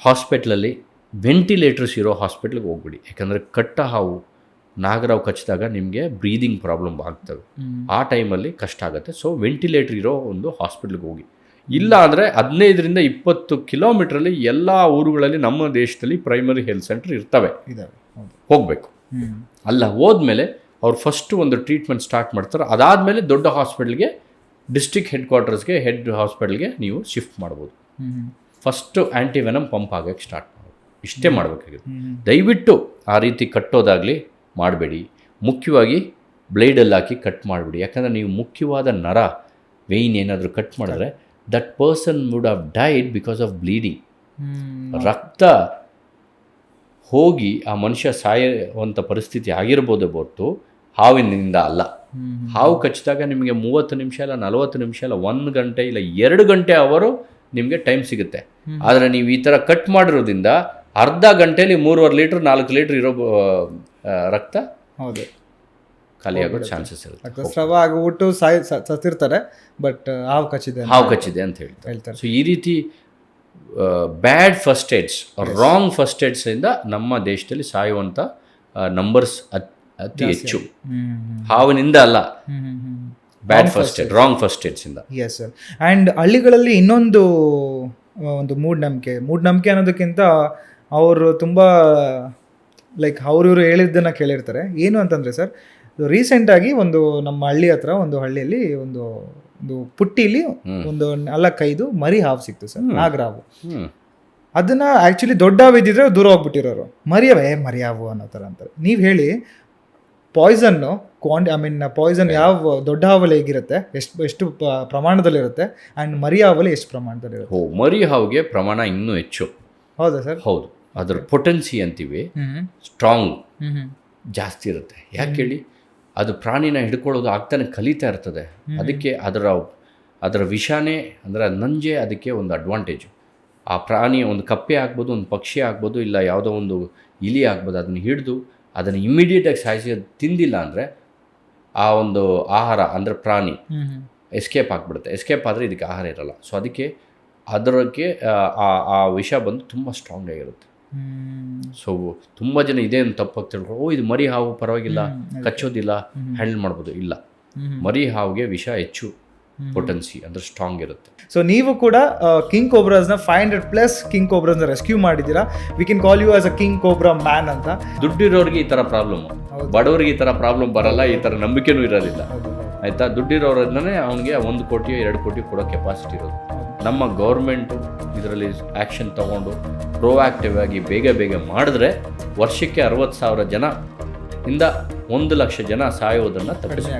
ಹಾಸ್ಪಿಟ್ಲಲ್ಲಿ ವೆಂಟಿಲೇಟರ್ಸ್ ಇರೋ ಹಾಸ್ಪಿಟ್ಲಿಗೆ ಹೋಗ್ಬಿಡಿ. ಯಾಕಂದರೆ ಕಟ್ಟ ಹಾವು ನಾಗರಾವು ಕಚ್ಚಿದಾಗ ನಿಮಗೆ ಬ್ರೀದಿಂಗ್ ಪ್ರಾಬ್ಲಮ್ ಆಗ್ತವೆ. ಆ ಟೈಮಲ್ಲಿ ಕಷ್ಟ ಆಗುತ್ತೆ. ಸೊ ವೆಂಟಿಲೇಟರ್ ಇರೋ ಒಂದು ಹಾಸ್ಪಿಟ್ಲಿಗೆ ಹೋಗಿ. ಇಲ್ಲ ಅಂದರೆ 15ರಿಂದ 20 ಕಿಲೋಮೀಟ್ರಲ್ಲಿ ಎಲ್ಲ ಊರುಗಳಲ್ಲಿ ನಮ್ಮ ದೇಶದಲ್ಲಿ ಪ್ರೈಮರಿ ಹೆಲ್ತ್ ಸೆಂಟರ್ ಇರ್ತವೆ. ಹೋಗಬೇಕು. ಅಲ್ಲ ಹೋದ್ಮೇಲೆ ಅವ್ರು ಫಸ್ಟು ಒಂದು ಟ್ರೀಟ್ಮೆಂಟ್ ಸ್ಟಾರ್ಟ್ ಮಾಡ್ತಾರೆ. ಅದಾದಮೇಲೆ ದೊಡ್ಡ ಹಾಸ್ಪಿಟ್ಲ್ಗೆ, ಡಿಸ್ಟ್ರಿಕ್ಟ್ ಹೆಡ್ ಕ್ವಾರ್ಟರ್ಸ್ಗೆ, ಹೆಡ್ ಹಾಸ್ಪಿಟಲ್ಗೆ ನೀವು ಶಿಫ್ಟ್ ಮಾಡ್ಬೋದು. ಫಸ್ಟು ಆ್ಯಂಟಿ ವೆನಮ್ ಪಂಪ್ ಆಗೋಕ್ಕೆ ಸ್ಟಾರ್ಟ್ ಮಾಡ್ಬೋದು. ಇಷ್ಟೇ ಮಾಡಬೇಕಾಗಿದೆ. ದಯವಿಟ್ಟು ಆ ರೀತಿ ಕಟ್ಟೋದಾಗಲಿ ಮಾಡಬೇಡಿ. ಮುಖ್ಯವಾಗಿ ಬ್ಲೇಡಲ್ಲಿ ಹಾಕಿ ಕಟ್ ಮಾಡಿಬಿಡಿ. ಯಾಕಂದರೆ ನೀವು ಮುಖ್ಯವಾದ ನರ ವೆಯ್ನ್ ಏನಾದರೂ ಕಟ್ ಮಾಡಿದ್ರೆ that person would have died because of bleeding. ರಕ್ತ ಹೋಗಿ ಆ ಮನುಷ್ಯ ಸಾಯುವಂಥ ಪರಿಸ್ಥಿತಿ ಆಗಿರ್ಬೋದು ಹೊರತು ಹಾವಿನಿಂದ ಅಲ್ಲ. ಹಾವು ಕಚ್ಚಿದಾಗ ನಿಮಗೆ 30 ನಿಮಿಷ ಇಲ್ಲ 40 ನಿಮಿಷ ಇಲ್ಲ 1 ಗಂಟೆ ಇಲ್ಲ 2 ಗಂಟೆ ಅವರು ನಿಮಗೆ ಟೈಮ್ ಸಿಗುತ್ತೆ. ಆದರೆ ನೀವು ಈ ಥರ ಕಟ್ ಮಾಡಿರೋದ್ರಿಂದ ಅರ್ಧ ಗಂಟೆಯಲ್ಲಿ 3.5 ಲೀಟ್ರ್ 4 ಲೀಟ್ರ್ ಇರೋ ರಕ್ತ ಖಾಲಿಯಾಗೋ ಚಾನ್ಸಸ್ ಇರುತ್ತೆ. ಸ್ರವ ಆಗಿಬಿಟ್ಟು ಸತ್ತಿರ್ತಾರೆ. ಬಟ್ ಹಾವು ಕಚ್ಚಿದೆ ಅಂತ ಹೇಳ್ತಾರೆ. ಸೊ ಈ ರೀತಿ bad first aids, wrong first ಏಡ್ಸಿಂದ ನಮ್ಮ ದೇಶದಲ್ಲಿ ಸಾಯುವಂಥ ನಂಬರ್ಸ್ ಅತಿ ಹೆಚ್ಚು. ಹಾವಿನಿಂದ ಅಲ್ಲ, bad first aid, wrong first ಏಡ್ಸಿಂದ. Yes sir. ಆ್ಯಂಡ್ ಹಳ್ಳಿಗಳಲ್ಲಿ ಇನ್ನೊಂದು ಒಂದು ಮೂಢನಂಬಿಕೆ ಅನ್ನೋದಕ್ಕಿಂತ ಅವರು ತುಂಬ ಲೈಕ್ ಅವ್ರಿವರು ಹೇಳಿದ್ದನ್ನು ಕೇಳಿರ್ತಾರೆ. ಏನು ಅಂತಂದರೆ ಸರ್, ರೀಸೆಂಟಾಗಿ ಒಂದು ನಮ್ಮ ಹಳ್ಳಿ ಹತ್ರ ಒಂದು ಹಳ್ಳಿಯಲ್ಲಿ ಒಂದು ಪುಟ್ಟಿಲಿ ಒಂದು 4-5 ಮರಿ ಹಾವು ಸಿಕ್ತು ಸರ್, ನಾಗರಾವು. ಅದನ್ನ ಆ್ಯಕ್ಚುಲಿ ದೊಡ್ಡ ಹಾವು ಇದ್ದಿದ್ರೆ ದೂರ ಹೋಗ್ಬಿಟ್ಟಿರೋರು. ಮರಿ ಹಾವು ಅನ್ನೋ ಥರ ಅಂತಾರೆ. ನೀವು ಹೇಳಿ, ಪಾಯ್ಸನ್ನು ಪಾಯ್ಸನ್ ಯಾವ ದೊಡ್ಡ ಹಾವಲ್ಲಿ ಹೇಗಿರುತ್ತೆ, ಎಷ್ಟು ಪ್ರಮಾಣದಲ್ಲಿರುತ್ತೆ, ಆ್ಯಂಡ್ ಮರಿ ಹಾವಲ್ಲಿ ಎಷ್ಟು ಪ್ರಮಾಣದಲ್ಲಿರುತ್ತೆ? ಮರಿ ಹಾವಿಗೆ ಪ್ರಮಾಣ ಇನ್ನೂ ಹೆಚ್ಚು. ಹೌದಾ ಸರ್? ಹೌದು. ಅದರ ಪೊಟೆನ್ಸಿ ಅಂತೀವಿ, ಸ್ಟ್ರಾಂಗ್ ಜಾಸ್ತಿ ಇರುತ್ತೆ. ಯಾಕೆ ಹೇಳಿ, ಅದು ಪ್ರಾಣಿನ ಹಿಡ್ಕೊಳ್ಳೋದು ಆಗ್ತಾನೆ ಕಲಿತಾ ಇರ್ತದೆ. ಅದಕ್ಕೆ ಅದರ ವಿಷಾನೇ ಅಂದರೆ ನಂಜೆ ಅದಕ್ಕೆ ಒಂದು ಅಡ್ವಾಂಟೇಜು. ಆ ಪ್ರಾಣಿ ಒಂದು ಕಪ್ಪೆ ಆಗ್ಬೋದು, ಒಂದು ಪಕ್ಷಿ ಆಗ್ಬೋದು, ಇಲ್ಲ ಯಾವುದೋ ಒಂದು ಇಲಿ ಆಗ್ಬೋದು, ಅದನ್ನು ಹಿಡಿದು ಅದನ್ನು ಇಮ್ಮಿಡಿಯೇಟಾಗಿ ಸಾಯಿಸಿ ತಿಂದಿಲ್ಲ ಅಂದರೆ ಆ ಒಂದು ಆಹಾರ ಅಂದರೆ ಪ್ರಾಣಿ ಎಸ್ಕೇಪ್ ಆಗಿಬಿಡುತ್ತೆ. ಎಸ್ಕೇಪ್ ಆದರೆ ಇದಕ್ಕೆ ಆಹಾರ ಇರಲ್ಲ. ಸೊ ಅದಕ್ಕೆ ಆ ವಿಷ ಬಂದು ತುಂಬ ಸ್ಟ್ರಾಂಗ್ ಆಗಿರುತ್ತೆ. ಸೊ ತುಂಬ ಜನ ಇದೇನು ತಪ್ಪಾಗಿ ತಿಳ್ಕೊಂಡು, ಇದು ಮರಿ ಹಾವು ಪರವಾಗಿಲ್ಲ, ಕಚ್ಚೋದಿಲ್ಲ, ಹ್ಯಾಂಡಲ್ ಮಾಡ್ಬೋದು. ಇಲ್ಲ, ಮರಿ ಹಾವಿಗೆ ವಿಷ ಹೆಚ್ಚು ಪೊಟೆನ್ಸಿ ಅಂದರೆ ಸ್ಟ್ರಾಂಗ್ ಇರುತ್ತೆ. ಸೊ ನೀವು ಕೂಡ ಕಿಂಗ್ ಕೋಬ್ರಾಸ್ನ 500+ ಕಿಂಗ್ ಕೋಬ್ರಾಸ್ನ ರೆಸ್ಕ್ಯೂ ಮಾಡಿದ್ದೀರಾ. We can call you as a king cobra man ಅಂತ. ದುಡ್ಡಿರೋರಿಗೆ ಈ ಥರ ಪ್ರಾಬ್ಲಮ್, ಬಡವರಿಗೆ ಈ ಥರ ಪ್ರಾಬ್ಲಮ್ ಬರಲ್ಲ, ಈ ಥರ ನಂಬಿಕೆನೂ ಇರೋದಿಲ್ಲ. ಆಯಿತಾ? ದುಡ್ಡಿರೋರನ್ನೇ ಅವನಿಗೆ 1 ಕೋಟಿ 2 ಕೋಟಿ ಕೊಡೋ ಕೆಪಾಸಿಟಿ ಇರೋದು. ನಮ್ಮ ಗೌರ್ಮೆಂಟು ಇದರಲ್ಲಿ ಆ್ಯಕ್ಷನ್ ತೊಗೊಂಡು ಪ್ರೋಆಕ್ಟಿವ್ ಆಗಿ ಬೇಗ ಮಾಡಿದ್ರೆ ವರ್ಷಕ್ಕೆ 60,000 ಜನ ಇಂದ 1 ಲಕ್ಷ ಜನ ಸಾಯೋದನ್ನು ತಪ್ಪಿಸಿ.